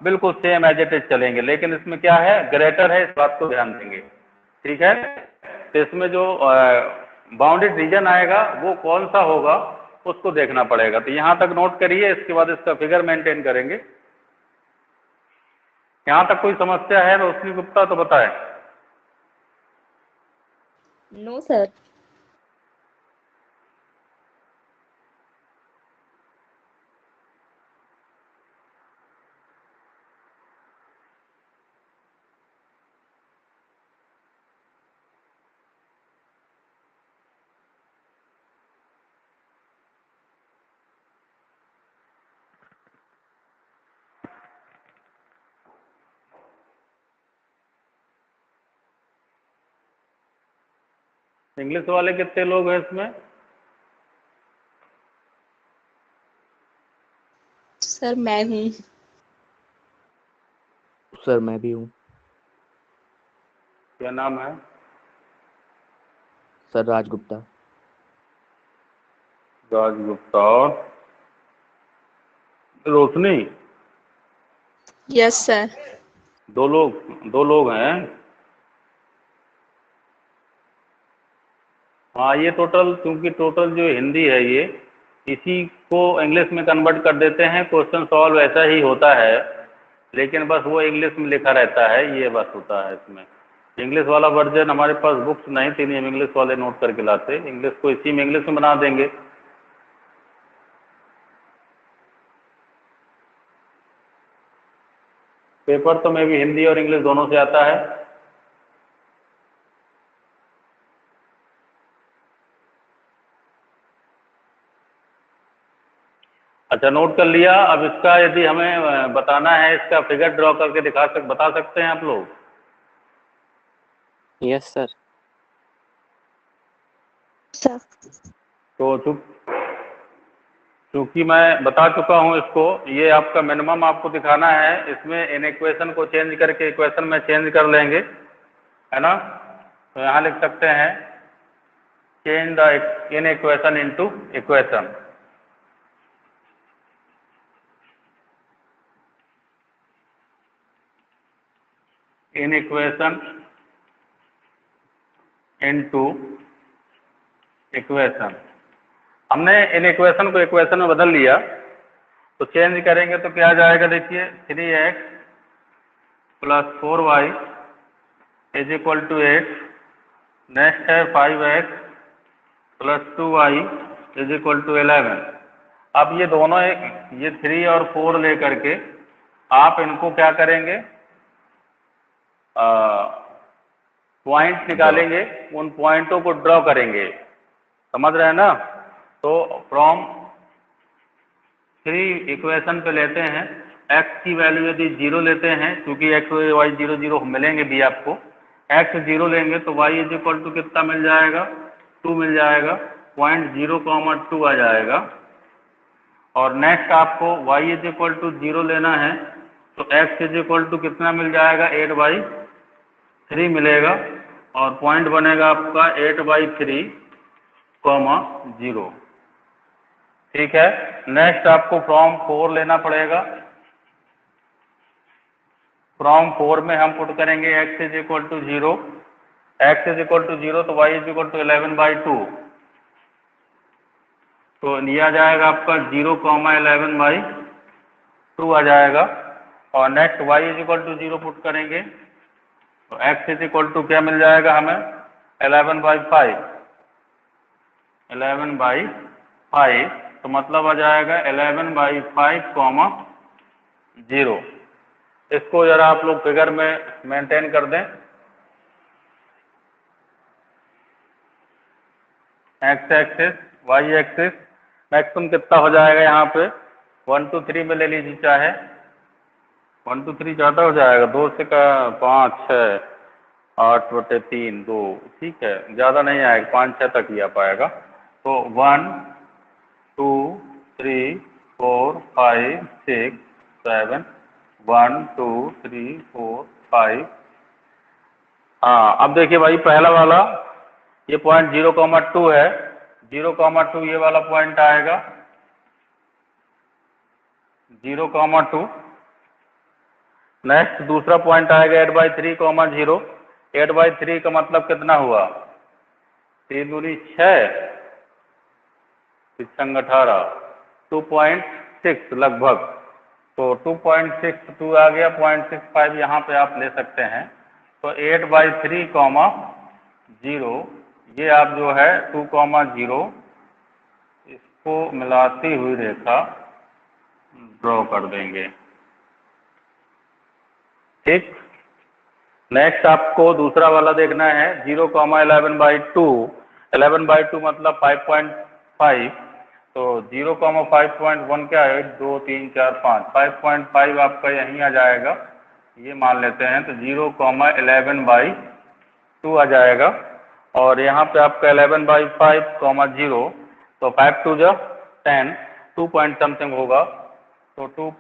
बिल्कुल सेम एज इट इज चलेंगे, लेकिन इसमें क्या है, ग्रेटर है, इस बात को ध्यान देंगे। ठीक है, तो इसमें जो बाउंडेड रीजन आएगा वो कौन सा होगा उसको देखना पड़ेगा। तो यहाँ तक नोट करिए, इसके बाद इसका फिगर मेंटेन करेंगे। यहाँ तक कोई समस्या है रोशनी गुप्ता तो बताएं। No sir. इंग्लिश वाले कितने लोग हैं इसमें? सर मैं हूँ। सर मैं भी हूँ। क्या नाम है? सर राज गुप्ता। राज गुप्ता। और रोशनी? Yes sir. दो लोग हैं। हाँ, ये टोटल, क्योंकि टोटल जो हिंदी है ये इसी को इंग्लिश में कन्वर्ट कर देते हैं। क्वेश्चन सॉल्व ऐसा ही होता है, लेकिन बस वो इंग्लिश में लिखा रहता है, ये बस होता है इसमें। इंग्लिश वाला वर्जन हमारे पास बुक्स नहीं थी, नहीं हम इंग्लिश वाले नोट करके लाते, इंग्लिश को इसी में इंग्लिश में बना देंगे। पेपर तो मैं भी हिंदी और इंग्लिश दोनों से आता है। अच्छा, नोट कर लिया। अब इसका यदि हमें बताना है, इसका फिगर ड्रॉ करके बता सकते हैं आप लोग? Yes sir. सर तो चूंकि मैं बता चुका हूँ इसको, ये आपका मिनिमम आपको दिखाना है। इसमें इन इक्वेशन को चेंज करके इक्वेशन में चेंज कर लेंगे, है ना। तो यहाँ लिख सकते हैं change the in equation into equation. In equation into equation. हमने इन इक्वेशन को इक्वेशन में बदल लिया, तो चेंज करेंगे तो क्या आ जाएगा? देखिए 3x plus 4y is equal to 8। Next है 5x plus 2y is equal to 11। अब ये दोनों ये 3 और 4 लेकर के आप इनको क्या करेंगे? पॉइंट निकालेंगे, उन पॉइंटों को ड्रॉ करेंगे। समझ रहे हैं ना? तो फ्रॉम 3 इक्वेशन पे लेते हैं, x की वैल्यू यदि 0 लेते हैं, क्योंकि x y 0 0 मिलेंगे भी आपको। x 0 लेंगे तो y इज इक्वल टू कितना मिल जाएगा? 2 मिल जाएगा। पॉइंट 0,2 आ जाएगा। और नेक्स्ट आपको y इज इक्वल टू 0 लेना है, तो x इज इक्वल टू कितना मिल जाएगा? 8/3 मिलेगा। और पॉइंट बनेगा आपका 8/3, 0। ठीक है। नेक्स्ट आपको फ्रॉम 4 लेना पड़ेगा। फ्रॉम 4 में हम पुट करेंगे x is equal to 0। x is equal to 0 तो y इज इक्वल टू 11/2। तो लिया जाएगा आपका 0,11/2 आ जाएगा। और next y is equal to 0 put करेंगे, तो x इज इक्वल टू क्या मिल जाएगा हमें? 11/5। 11/5, तो मतलब आ जाएगा 11/5, 0। इसको जरा आप लोग फिगर में मेंटेन कर दें। x axis, y axis, maximum कितना हो जाएगा यहाँ पे? 1 2 3 में ले लीजिए चाहे। 1 2 3 ज़्यादा हो जाएगा, 2 से का 5 6 8/3 2। ठीक है, ज़्यादा नहीं आएगा, 5 6 तक ही आ पाएगा। तो 1 2 3 4 5 6 7 1 2 3 4 5। हाँ, अब देखिए भाई, पहला वाला ये पॉइंट 0,2 है। 0,2 ये वाला पॉइंट आएगा 0,2। नेक्स्ट दूसरा पॉइंट आएगा 8/3, 0। 8/3 का मतलब कितना हुआ? 3 दूनी 6, 6 18, 2.6 लगभग। तो 2.62 आ गया। 0.65 यहाँ पे आप ले सकते हैं। तो 8/3, 0, ये आप जो है 2,0 इसको मिलाती हुई रेखा ड्रॉ कर देंगे। ठीक। नेक्स्ट आपको दूसरा वाला देखना है 0,11/2। 11/2 मतलब 5.5। तो 0,5.1 क्या है? 2 3 4 5, 5.5 आपका यहीं आ जाएगा, ये मान लेते हैं। तो 0,11/2 आ जाएगा। और यहाँ पे आपका 11/5, 0, तो 5 2 जा 10, 2 पॉइंट समथिंग होगा। तो 2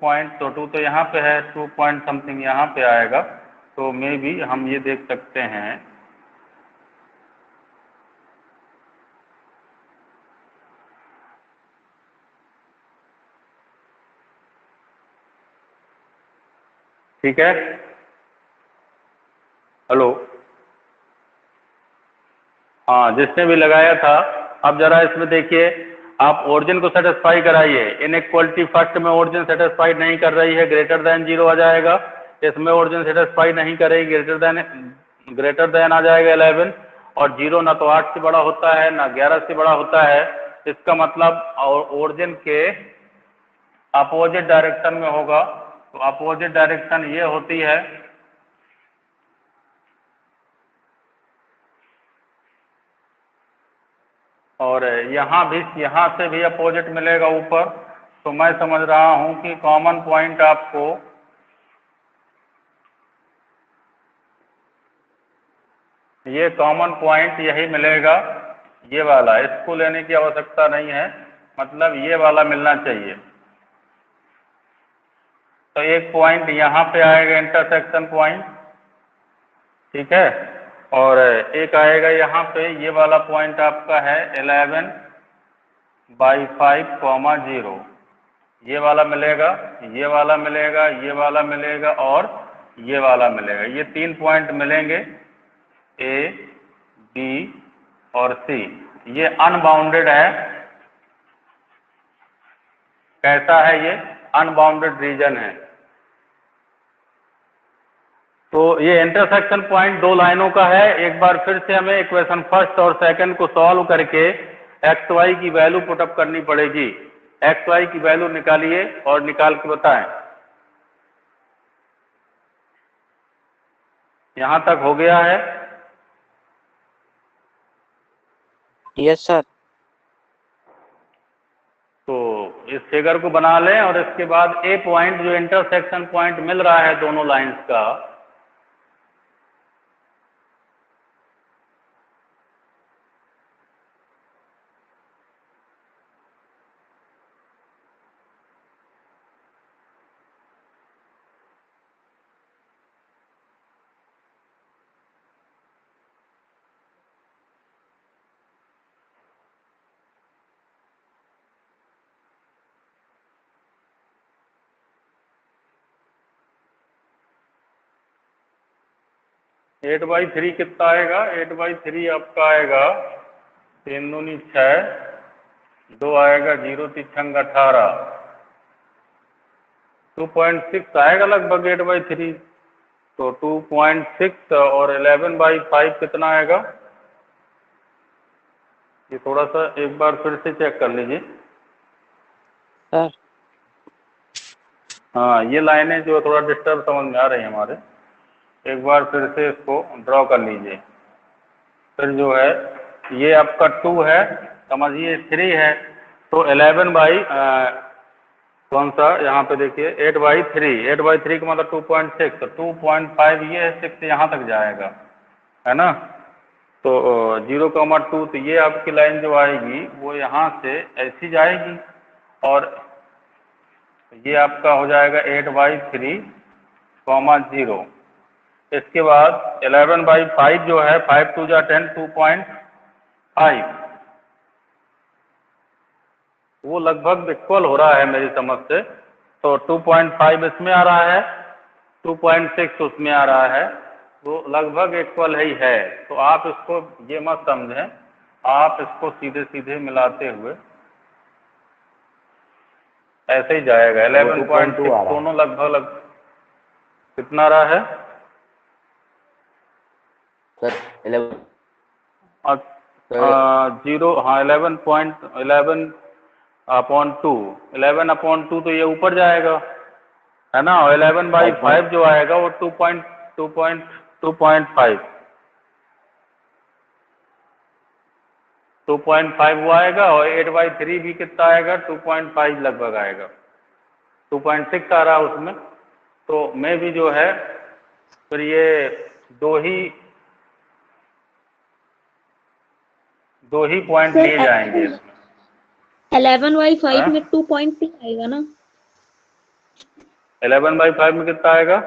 तो यहाँ पे है, 2 पॉइंट समथिंग यहाँ पे आएगा। तो मे भी हम ये देख सकते हैं ठीक है। हेलो, हाँ, जिसने भी लगाया था। अब जरा इसमें देखिए, आप ओरिजिन को सेटिस्फाई कराइए। इनइक्वालिटी फर्स्ट में ओरिजिन सेटिस्फाई नहीं कर रही है, ग्रेटर देन 0 आ जाएगा। इसमें ओरिजिन सेटिस्फाई नहीं करेगी, ग्रेटर देन आ जाएगा 11। और 0 ना तो 8 से बड़ा होता है, ना 11 से बड़ा होता है। इसका मतलब ओरिजिन के अपोजिट डायरेक्शन में होगा। तो अपोजिट डायरेक्शन ये होती है, और यहाँ से भी अपोजिट मिलेगा ऊपर। तो मैं समझ रहा हूं कि कॉमन पॉइंट आपको ये कॉमन पॉइंट यही मिलेगा, ये वाला, इसको लेने की आवश्यकता नहीं है, मतलब ये वाला मिलना चाहिए। तो एक पॉइंट यहाँ पे आएगा इंटरसेक्शन पॉइंट, ठीक है, और एक आएगा यहाँ पे, ये वाला पॉइंट आपका है 11/5, 0, ये वाला मिलेगा, ये वाला मिलेगा, ये वाला मिलेगा और ये वाला मिलेगा। ये 3 पॉइंट मिलेंगे, ए, बी और सी। ये अनबाउंडेड है। कैसा है ये? अनबाउंडेड रीजन है। तो ये इंटरसेक्शन पॉइंट 2 लाइनों का है। एक बार फिर से हमें इक्वेशन फर्स्ट और सेकंड को सॉल्व करके एक्स वाई की वैल्यू पुटअप करनी पड़ेगी। एक्स वाई की वैल्यू निकालिए और निकाल के बताएं। यहां तक हो गया है? Yes sir. तो इस फिगर को बना लें और इसके बाद ए पॉइंट जो इंटरसेक्शन पॉइंट मिल रहा है दोनों लाइंस का, एट बाई थ्री कितना आएगा? 8/3 आपका आएगा 3 दूनी 6, 2 आएगा 0 3 18, 2.6 आएगा लगभग 8/3। तो 2.6 और 11/5 कितना आएगा? ये थोड़ा सा एक बार फिर से चेक कर लीजिए सर। हाँ, ये लाइनें जो थोड़ा डिस्टर्ब समझ में आ रही हैं हमारे, एक बार फिर से इसको ड्रॉ कर लीजिए। फिर जो है ये आपका 2 है, समझिए 3 है, तो 11 बाई कौन सा यहाँ पे देखिए 8/3, 8/3 का मतलब 2.6, तो 2.5 ये है, 6 यहाँ तक जाएगा, है ना। तो 0,2, तो ये आपकी लाइन जो आएगी वो यहाँ से ऐसी जाएगी और ये आपका हो जाएगा 8/3, 0। इसके बाद 11/5 जो है 5 2 जा 10, 2.5, वो लगभग इक्वल हो रहा है मेरी समझ से। तो 2.5 इसमें आ रहा है, 2.6 उसमें आ रहा है, वो लगभग इक्वल ही है। तो आप इसको ये मत समझें, आप इसको सीधे सीधे मिलाते हुए ऐसे ही जाएगा। 11.6 दोनों लगभग कितना रहा है सर? 11 0, हाँ 11/2 तो ये ऊपर जाएगा, है ना। 11/5 जो आएगा वो 2.5, 2.5 वो आएगा, और 8/3 भी कितना आएगा? 2.5 लगभग आएगा, 2.6 आ रहा है उसमें। तो मैं भी जो है फिर ये दो ही पॉइंट सर, लिए जाएंगे इसमें। 11/5 में 2.2 आएगा ना? 11/5 में कितना आएगा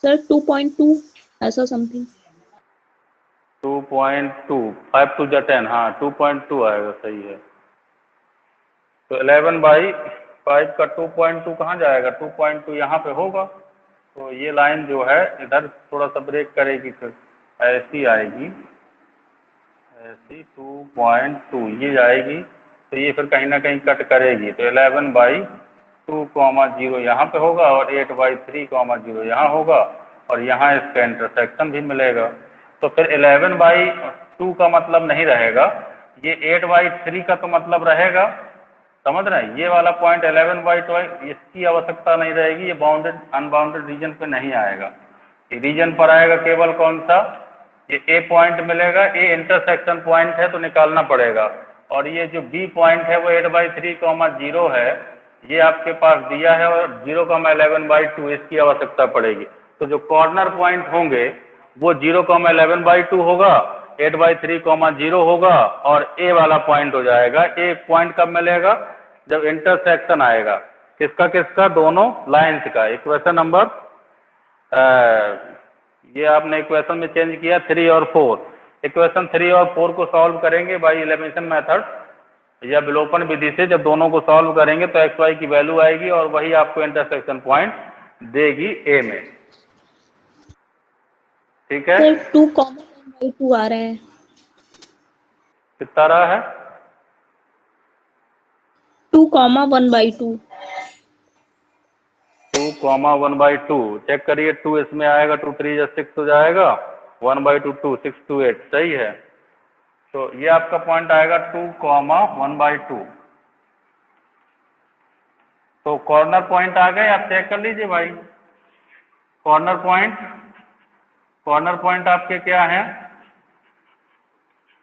सर 2.2 ऐसा समथिंग। 2.2, 5 2 जा 10, हाँ 2.2 आएगा, सही है। तो 11/5 का 2.2 कहाँ जाएगा? 2.2 यहाँ पे होगा। तो ये लाइन जो है इधर थोड़ा सा ब्रेक करेगी, फिर ऐसी आएगी, ऐसी 2.2 ये जाएगी, तो ये फिर कहीं ना कहीं कट करेगी। तो 11/2, 0 यहाँ पे होगा और 8/3, 0 यहाँ होगा, और यहाँ इसका इंटरसेक्शन भी मिलेगा। तो फिर 11/2 का मतलब नहीं रहेगा, ये 8/3 का तो मतलब रहेगा, समझ रहे हैं। ये वाला पॉइंट 11/2 इसकी आवश्यकता नहीं रहेगी, ये बाउंडेड अनबाउंडेड रीजन पे नहीं आएगा। रीजन पर आएगा केवल कौन सा? ये ए पॉइंट मिलेगा, ए इंटरसेक्शन पॉइंट है तो निकालना पड़ेगा। और ये जो बी पॉइंट है वो 8/3, 0 है, ये आपके पास दिया है, और 0,11/2 इसकी आवश्यकता पड़ेगी। तो जो कॉर्नर पॉइंट होंगे वो 0,11/2 होगा, 8/3, 0 होगा, और ए वाला पॉइंट हो जाएगा। ए पॉइंट कब मिलेगा? जब इंटरसेक्शन आएगा किसका किसका? दोनों लाइंस का। इक्वेशन नंबर ये आपने इक्वेशन में चेंज किया 3 और 4। इक्वेशन 3 और 4 को सॉल्व करेंगे बाय एलिमिनेशन मेथड या विलोपन विधि से। जब दोनों को सॉल्व करेंगे तो एक्स वाई की वैल्यू आएगी और वही आपको इंटरसेक्शन पॉइंट देगी ए में। ठीक है, सर 2,1/2 आ रहा है। कितना रहा है? 2,1/2। 2,1/2 चेक करिए। 2 इसमें आएगा, 2 3 या 6 हो जाएगा, 1/2 2 6 2 8 सही है। तो ये आपका पॉइंट आएगा 2,1/2। तो कॉर्नर पॉइंट आ गए, आप चेक कर लीजिए भाई। कॉर्नर पॉइंट आपके क्या है?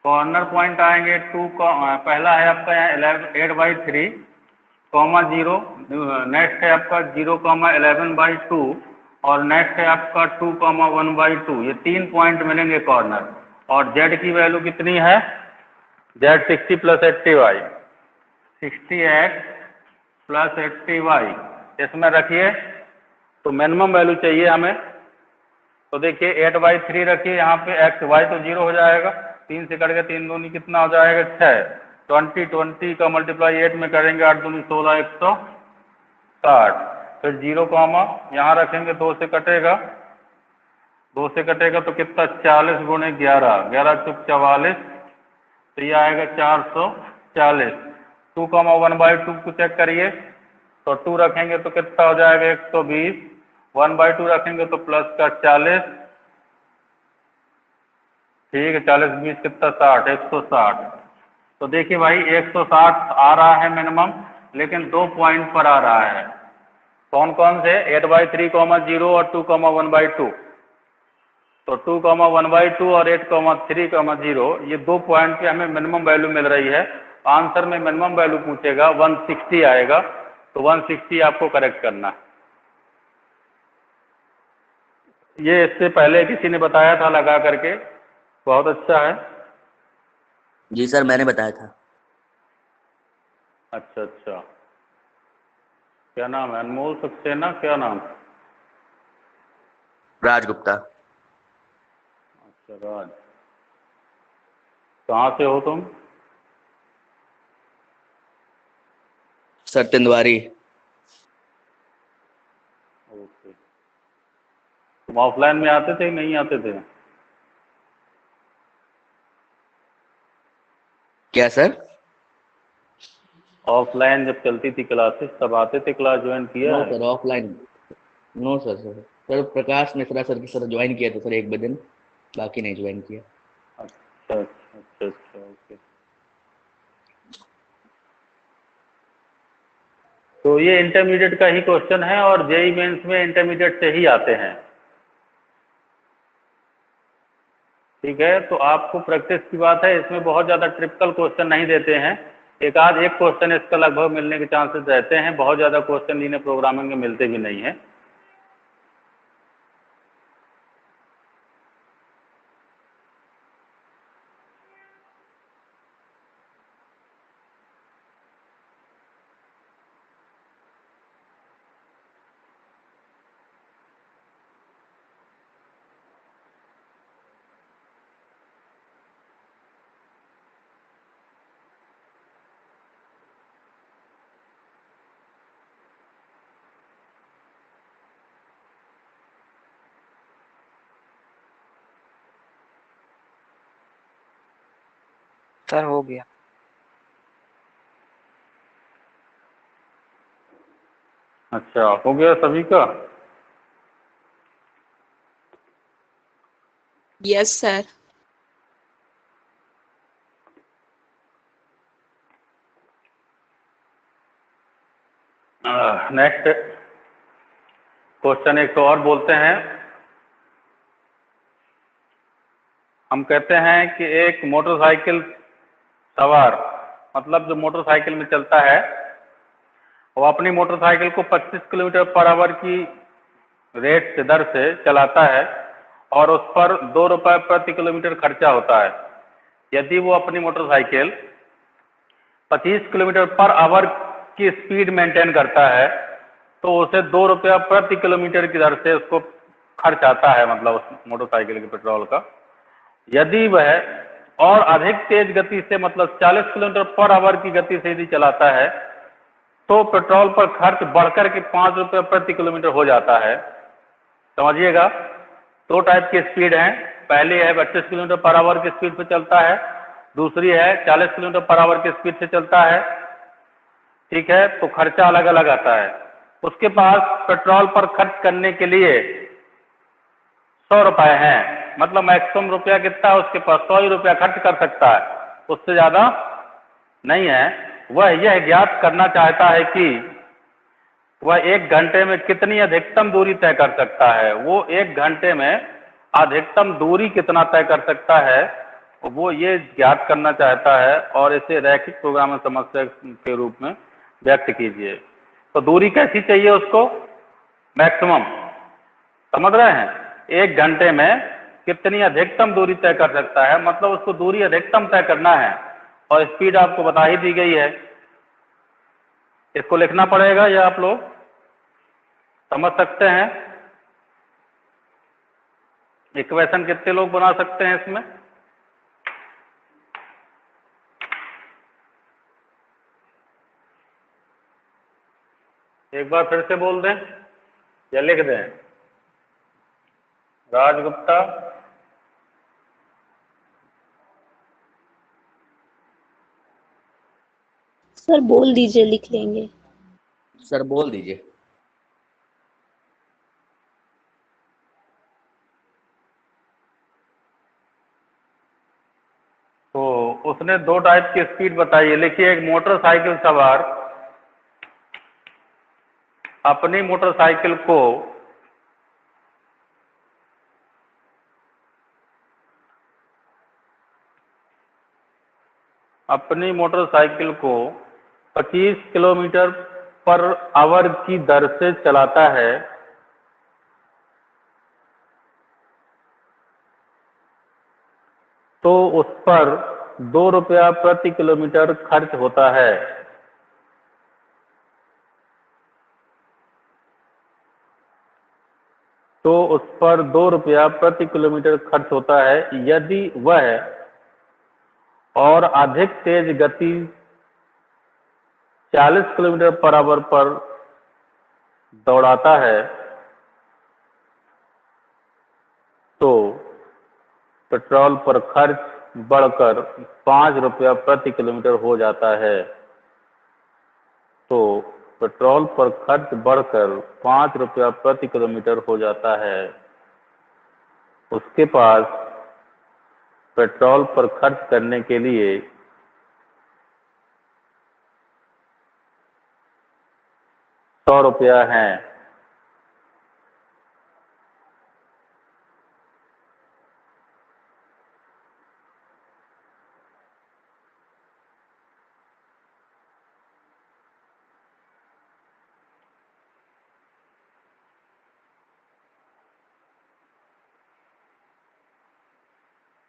कॉर्नर पॉइंट आएंगे पहला है आपका यहाँ 8/3, 0, नेक्स्ट है आपका 0,11/2 और नेक्स्ट है आपका 2,1/2। ये 3 पॉइंट मिलेंगे कॉर्नर। और जेड की वैल्यू कितनी है? जेड 60 + 80y, 60x + 80y इसमें रखिए। तो मिनिमम वैल्यू चाहिए हमें। तो देखिए 8/3 रखिए यहाँ पे, एक्स वाई तो 0 हो जाएगा, 3 से कट के 3 दूनी कितना हो जाएगा? 6। 20 का मल्टीप्लाई 8 में करेंगे, 8 दूनी 16, 160। फिर 0 यहाँ रखेंगे, 2 से कटेगा, 2 से कटेगा तो कितना? 40 × 11, 11 × 44, तो ये आएगा 440। 2,1/2 को चेक करिए, तो 2 रखेंगे तो कितना हो जाएगा? 120। 1/2 रखेंगे तो प्लस का 40, ठीक है, 40 20 कितना? 60, 160। तो देखिए भाई 160 आ रहा है मिनिमम, लेकिन 2 पॉइंट पर आ रहा है। कौन कौन से? 8/3, 0 और 2,1/2। तो 2,1/2 और 8,3, 0 ये 2 पॉइंट पे हमें मिनिमम वैल्यू मिल रही है। आंसर में मिनिमम वैल्यू पूछेगा, 160 आएगा, तो 160 आपको करेक्ट करना है। ये इससे पहले किसी ने बताया था लगा करके, बहुत अच्छा है। जी सर, मैंने बताया था। अच्छा अच्छा, क्या नाम है? अनमोल सक्सेना, क्या नाम? राज गुप्ता। अच्छा राज, कहाँ से हो तुम? सर तिंदवारी। ओके, तुम ऑफलाइन में आते थे नहीं आते थे? क्या सर? ऑफलाइन जब चलती थी क्लासेस तब आते थे, क्लास ज्वाइन किया नो है? Sir, offline no sir. Sir Prakash Mishra sir की सर ज्वाइन किया था सर 1 दिन, बाकी नहीं ज्वाइन किया। अच्छा अच्छा अच्छा अच्छा, ओके। तो ये इंटरमीडिएट का ही क्वेश्चन है और जेई मेंस में इंटरमीडिएट से ही आते हैं। ठीक है, तो आपको प्रैक्टिस की बात है, इसमें बहुत ज़्यादा ट्रिपिकल क्वेश्चन नहीं देते हैं। एक क्वेश्चन इसका लगभग मिलने के चांसेस रहते हैं, बहुत ज़्यादा क्वेश्चन इन्हें प्रोग्रामिंग में मिलते भी नहीं हैं। सर हो गया। अच्छा, हो गया सभी का? Yes sir. नेक्स्ट क्वेश्चन एक तो और बोलते हैं। हम कहते हैं कि एक मोटरसाइकिल सवार मतलब जो मोटरसाइकिल में चलता है वो अपनी मोटरसाइकिल को 25 किलोमीटर पर आवर की रेट से दर से चलाता है और उस पर 2 रुपये प्रति किलोमीटर खर्चा होता है। यदि वो अपनी मोटरसाइकिल 25 किलोमीटर पर आवर की स्पीड मेंटेन करता है तो उसे 2 रुपया प्रति किलोमीटर की दर से उसको खर्च आता है, मतलब उस मोटरसाइकिल के पेट्रोल का। यदि वह और अधिक तेज गति से, मतलब 40 किलोमीटर पर आवर की गति से यदि चलाता है तो पेट्रोल पर खर्च बढ़कर के 5 रुपये प्रति किलोमीटर हो जाता है। समझिएगा, 2 टाइप की स्पीड हैं। पहली है 25 किलोमीटर पर आवर की स्पीड पे चलता है, दूसरी है 40 किलोमीटर पर आवर की स्पीड से चलता है। ठीक है, तो खर्चा अलग अलग आता है। उसके पास पेट्रोल पर खर्च करने के लिए 100 रुपये हैं, मतलब मैक्सिमम रुपया कितना है उसके पास, 100 ही रुपया खर्च कर सकता है, उससे ज़्यादा नहीं है। वह यह ज्ञात करना चाहता है कि वह 1 घंटे में कितनी अधिकतम दूरी तय कर सकता है। वो 1 घंटे में अधिकतम दूरी कितना तय कर सकता है, वो ये ज्ञात करना चाहता है और इसे रैखिक प्रोग्रामिंग समस्या के रूप में व्यक्त कीजिए। तो दूरी कैसी चाहिए उसको, मैक्सिमम, समझ रहे हैं। 1 घंटे में कितनी अधिकतम दूरी तय कर सकता है, मतलब उसको दूरी अधिकतम तय करना है और स्पीड आपको बता ही दी गई है। इसको लिखना पड़ेगा या आप लोग समझ सकते हैं। इक्वेशन कितने लोग बना सकते हैं इसमें, एक बार फिर से बोल दें या लिख दें। राजगुप्ता, सर बोल दीजिए, लिख लेंगे। सर बोल दीजिए। तो उसने 2 टाइप की स्पीड बताई है। लिखिए, एक मोटरसाइकिल सवार अपनी मोटरसाइकिल को अपनी मोटरसाइकिल को 25 किलोमीटर पर आवर की दर से चलाता है तो उस पर 2 रुपया प्रति किलोमीटर खर्च होता है। तो उस पर 2 रुपया प्रति किलोमीटर खर्च होता है। यदि वह और अधिक तेज गति 40 किलोमीटर पर आवर पर दौड़ाता है तो पेट्रोल पर खर्च बढ़कर 5 रुपया प्रति किलोमीटर हो जाता है। तो पेट्रोल पर खर्च बढ़कर 5 रुपया प्रति किलोमीटर हो जाता है। उसके पास पेट्रोल पर खर्च करने के लिए 100 रुपया हैं।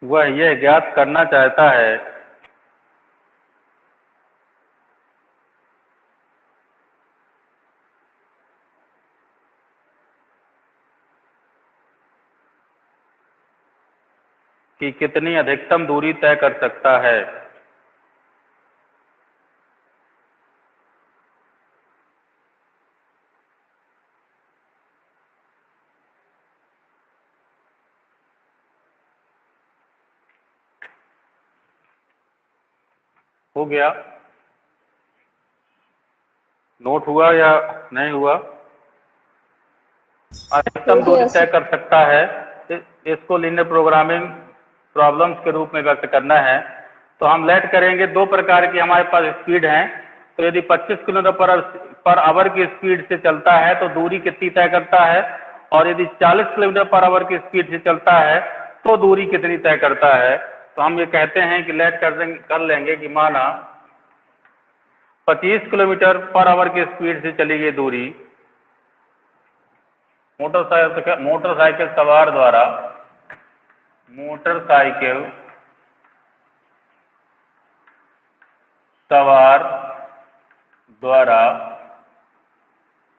वह यह ज्ञात करना चाहता है कि कितनी अधिकतम दूरी तय कर सकता है। हो गया, नोट हुआ या नहीं हुआ। अधिकतम दूरी तय कर सकता है, इसको लीनियर प्रोग्रामिंग प्रॉब्लम्स के रूप में व्यक्त करना है। तो हम लेट करेंगे, 2 प्रकार की हमारे पास स्पीड हैं। तो यदि 25 किलोमीटर पर आवर की स्पीड से चलता है तो दूरी कितनी तय करता है, और यदि 40 किलोमीटर पर आवर की स्पीड से चलता है तो दूरी कितनी तय करता है। तो हम ये कहते हैं कि लेट कर लेंगे कि माना 25 किलोमीटर पर आवर की स्पीड से चली गई दूरी मोटरसाइकिल सवार द्वारा सवार द्वारा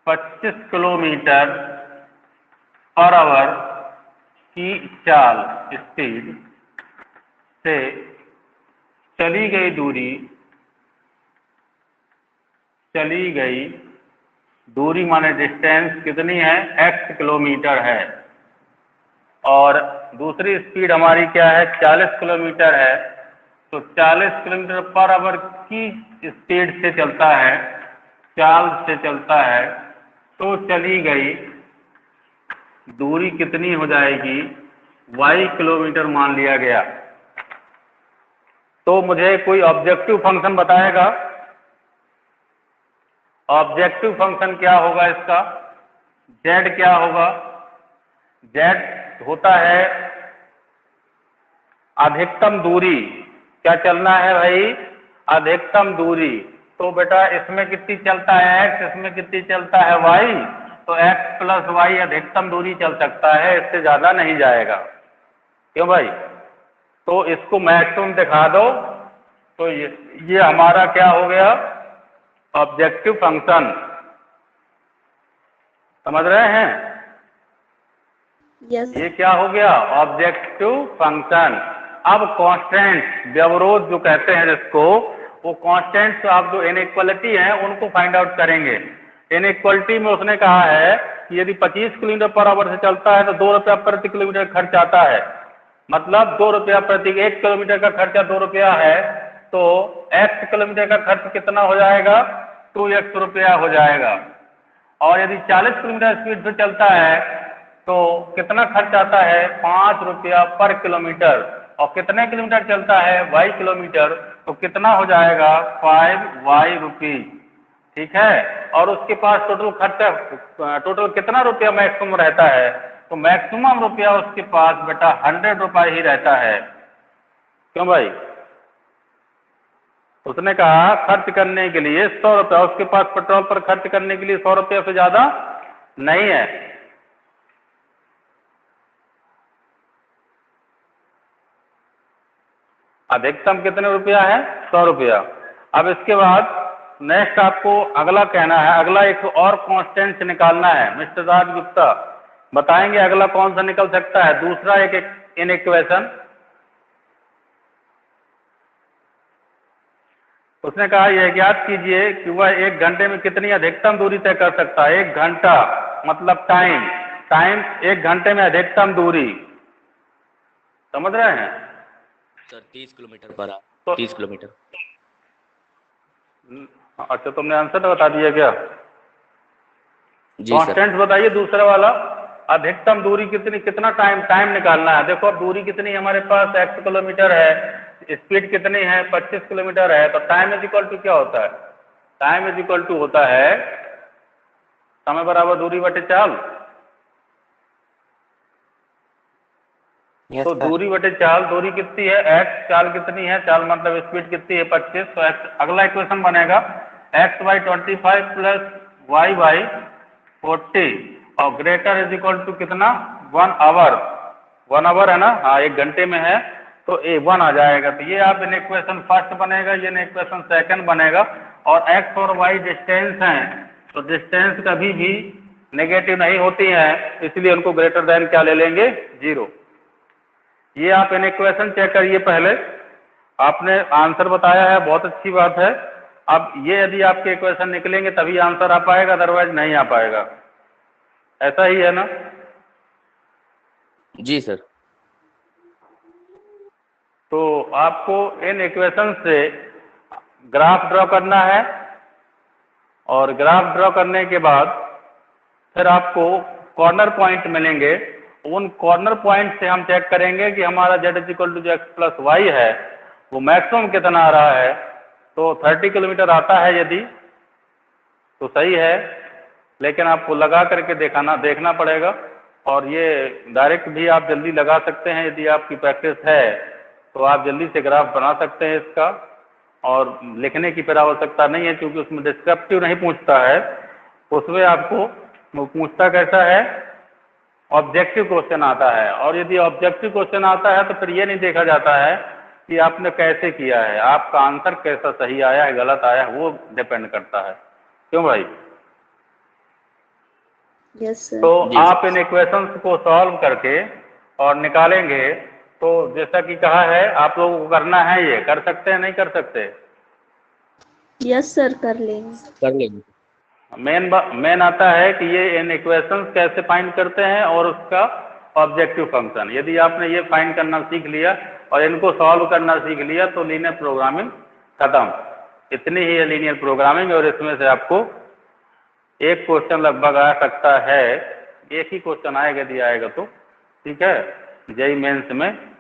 25 किलोमीटर पर आवर की चाल स्पीड से चली गई दूरी माने डिस्टेंस कितनी है, x किलोमीटर है, और दूसरी स्पीड हमारी क्या है, 40 किलोमीटर है। तो 40 किलोमीटर पर आवर की स्पीड से चलता है, चाल से चलता है, तो चली गई दूरी कितनी हो जाएगी, y किलोमीटर मान लिया गया। तो मुझे कोई ऑब्जेक्टिव फंक्शन बताएगा, ऑब्जेक्टिव फंक्शन क्या होगा इसका, z क्या होगा, z होता है अधिकतम दूरी, क्या चलना है भाई, अधिकतम दूरी। तो बेटा इसमें कितनी चलता है x, इसमें कितनी चलता है y, तो x प्लस y अधिकतम दूरी चल सकता है, इससे ज्यादा नहीं जाएगा, क्यों भाई। तो इसको मैक्सिमम दिखा दो, तो ये हमारा क्या हो गया, ऑब्जेक्टिव फंक्शन। समझ रहे हैं, यस ये क्या हो गया, ऑब्जेक्टिव फंक्शन। अब कांस्टेंट, व्यवरोध जो कहते हैं जिसको, वो कांस्टेंट्स आप जो इनइक्वालिटी हैं उनको फाइंड आउट करेंगे। इनइक्वालिटी में उसने कहा है कि यदि 25 किलोमीटर पर आवर से चलता है तो 2 रुपया प्रति किलोमीटर खर्च आता है, मतलब 2 रुपया प्रति 1 किलोमीटर का खर्चा 2 रुपया है, तो x किलोमीटर का खर्च कितना हो जाएगा, 2x रुपया हो जाएगा। और यदि 40 किलोमीटर स्पीड से चलता है तो कितना खर्च आता है, 5 रुपया पर किलोमीटर, और कितने किलोमीटर चलता है, y किलोमीटर, तो कितना हो जाएगा, 5y रुपीज, ठीक है। और उसके पास टोटल खर्चा, टोटल कितना रुपया मैक्सिमम रहता है, तो मैक्सिमम रुपया उसके पास बेटा 100 रुपये ही रहता है, क्यों भाई। उसने कहा खर्च करने के लिए 100 रुपया, उसके पास पेट्रोल पर खर्च करने के लिए 100 रुपये से ज्यादा नहीं है। अधिकतम कितने रुपया है, 100 रुपया। अब इसके बाद नेक्स्ट आपको अगला कहना है, अगला एक और कांस्टेंट निकालना है। मिस्टर राज गुप्ता बताएंगे अगला कौन सा निकल सकता है, दूसरा एक इनइक्वेशन। उसने कहा यह ज्ञात कीजिए कि वह 1 घंटे में कितनी अधिकतम दूरी तय कर सकता है। 1 घंटा मतलब टाइम, 1 घंटे में अधिकतम दूरी, समझ रहे हैं sir 30 kilometre per hour, 30 kilometre. अच्छा, तुमने आंसर बता दिया क्या, जी सर। कांस्टेंट बताइए दूसरा वाला, अधिकतम दूरी कितनी, कितना टाइम निकालना है। देखो अब दूरी कितनी हमारे पास, x किलोमीटर है, स्पीड कितनी है, 25 किलोमीटर है, तो टाइम इज इक्वल टू क्या होता है, टाइम इज इक्वल टू होता है समय बराबर दूरी बटे चाल। यस तो सर। दूरी बटे चाल, दूरी कितनी है x, चाल कितनी है, चाल मतलब स्पीड कितनी है 25, तो x, अगला इक्वेशन बनेगा x/25 प्लस y/40 और ग्रेटर इज इक्वल टू कितना, 1 आवर, 1 आवर है ना, हाँ 1 घंटे में है, तो A1 आ जाएगा। तो ये आप इक्वेशन फर्स्ट बनेगा, ये इक्वेशन सेकंड बनेगा। और x और y डिस्टेंस हैं, तो डिस्टेंस कभी भी नेगेटिव नहीं होती है, इसलिए उनको ग्रेटर देन क्या ले लेंगे, 0। ये आप इक्वेशन चेक करिए, पहले आपने आंसर बताया है, बहुत अच्छी बात है। अब ये यदि आपके इक्वेशन निकलेंगे तभी आंसर आ पाएगा, अदरवाइज नहीं आ पाएगा, ऐसा ही है ना। जी सर। तो आपको इन इक्वेशन से ग्राफ ड्रॉ करना है, और ग्राफ ड्रॉ करने के बाद फिर आपको कॉर्नर पॉइंट मिलेंगे। उन कॉर्नर पॉइंट से हम चेक करेंगे कि हमारा z = x प्लस वाई है वो मैक्सिमम कितना आ रहा है। तो 30 किलोमीटर आता है यदि, तो सही है, लेकिन आपको लगा करके देखना पड़ेगा। और ये डायरेक्ट भी आप जल्दी लगा सकते हैं, यदि आपकी प्रैक्टिस है तो आप जल्दी से ग्राफ बना सकते हैं इसका। और लिखने की फिर आवश्यकता नहीं है, क्योंकि उसमें डिस्क्रिप्टिव नहीं पूछता है। उसमें आपको वो पूछता कैसा है, ऑब्जेक्टिव क्वेश्चन आता है। और यदि ऑब्जेक्टिव क्वेश्चन आता है तो फिर ये नहीं देखा जाता है कि आपने कैसे किया है, आपका आंसर कैसा सही आया है गलत आया है, वो डिपेंड करता है। क्यों भाई? Yes sir. तो जी आप इन इक्वेशंस को सॉल्व करके और निकालेंगे तो जैसा कि कहा है आप लोगों को करना है, ये कर सकते हैं नहीं कर सकते? यस सर, कर लेंगे। कर लेंगे। मेन आता है कि ये इन इक्वेशंस कैसे फाइंड करते हैं और उसका ऑब्जेक्टिव फंक्शन। यदि आपने ये फाइंड करना सीख लिया और इनको सॉल्व करना सीख लिया तो लीनियर प्रोग्रामिंग खत्म। इतनी ही है लीनियर प्रोग्रामिंग, और इसमें से आपको एक क्वेश्चन लगभग आ सकता है, एक ही क्वेश्चन आएगा यदि आएगा तो, ठीक है, जेईई मेंस में।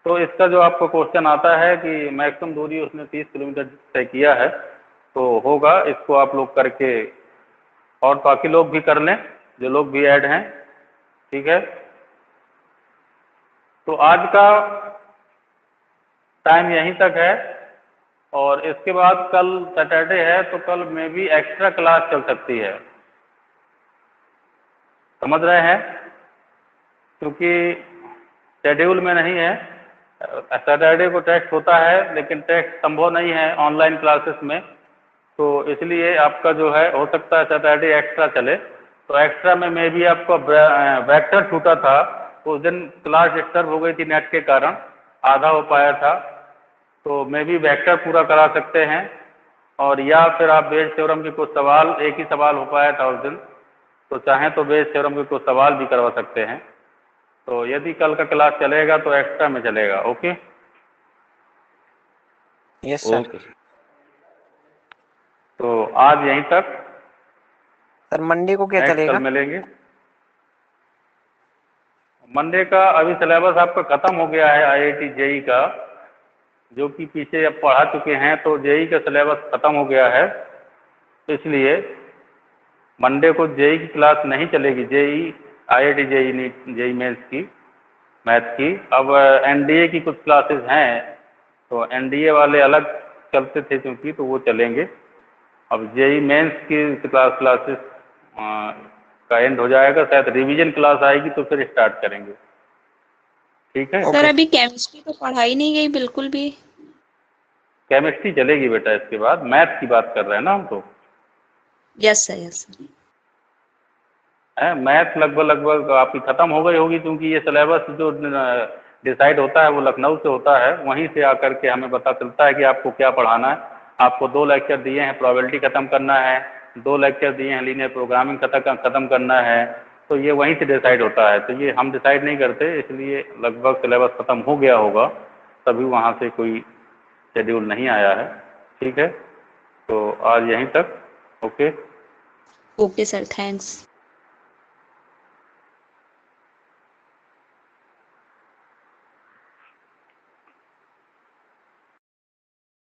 तो इसका जो आपको क्वेश्चन आता है कि मैक्सिमम दूरी उसने 30 किलोमीटर तय किया है, तो होगा, इसको आप लोग करके और बाकी लोग भी कर लें जो लोग भी ऐड हैं, ठीक है। तो आज का टाइम यहीं तक है, और इसके बाद कल सैटरडे है तो कल में भी एक्स्ट्रा क्लास चल सकती है, समझ रहे हैं? क्योंकि शेड्यूल में नहीं है, सैटरडे को टेस्ट होता है लेकिन टेस्ट संभव नहीं है ऑनलाइन क्लासेस में, तो इसलिए आपका जो है हो सकता है सैटरडे एक्स्ट्रा चले। तो एक्स्ट्रा में भी आपका वेक्टर छूटा था, उस दिन क्लास डिस्टर्ब हो गई थी नेट के कारण, आधा हो पाया था, तो मैं भी वेक्टर पूरा करा सकते हैं। और या फिर आप बेस थ्योरम के कुछ सवाल, एक ही सवाल हो पाया था उस दिन, तो चाहें तो बेस थ्योरम के कुछ सवाल भी करवा सकते हैं। तो यदि कल का क्लास चलेगा तो एक्स्ट्रा में चलेगा। Okay, yes sir. ओके। तो आज यहीं तक। सर मंडे को क्या नेक्स्ट चलेगा? कल मिलेंगे। मंडे का अभी सिलेबस आपका खत्म हो गया है आईआईटी जेईई का, जो कि पीछे अब पढ़ा चुके हैं, तो जेईई का सिलेबस खत्म हो गया है, इसलिए मंडे को जेईई की क्लास नहीं चलेगी। जेईई आईआईटी जेईई मेंस की मैथ की। अब एनडीए की कुछ क्लासेस हैं, तो एनडीए वाले अलग चलते थे क्योंकि, तो वो चलेंगे। अब जेईई मेंस की क्लासेस का एंड हो जाएगा, शायद रिवीजन क्लास आएगी तो फिर स्टार्ट करेंगे, ठीक है। सर अभी केमिस्ट्री तो पढ़ाई नहीं गई बिल्कुल भी। केमिस्ट्री चलेगी बेटा, इसके बाद मैथ की बात कर रहे हैं ना हम तो। Yes sir, yes sir. Math लगभग आपकी खत्म हो गई होगी, क्योंकि ये सिलेबस जो डिसाइड होता है वो लखनऊ से होता है, वहीं से आकर के हमें पता चलता है कि आपको क्या पढ़ाना है। आपको 2 लेक्चर दिए हैं, प्रोबेबिलिटी खत्म करना है, 2 लेक्चर दिए हैं, लीनियर प्रोग्रामिंग खत्म करना है, तो ये वहीं से डिसाइड होता है। तो ये हम डिसाइड नहीं करते, इसलिए लगभग सिलेबस खत्म हो गया होगा, तभी वहाँ से कोई शेड्यूल नहीं आया है, ठीक है। तो आज यहीं तक। Okay okay sir, thanks.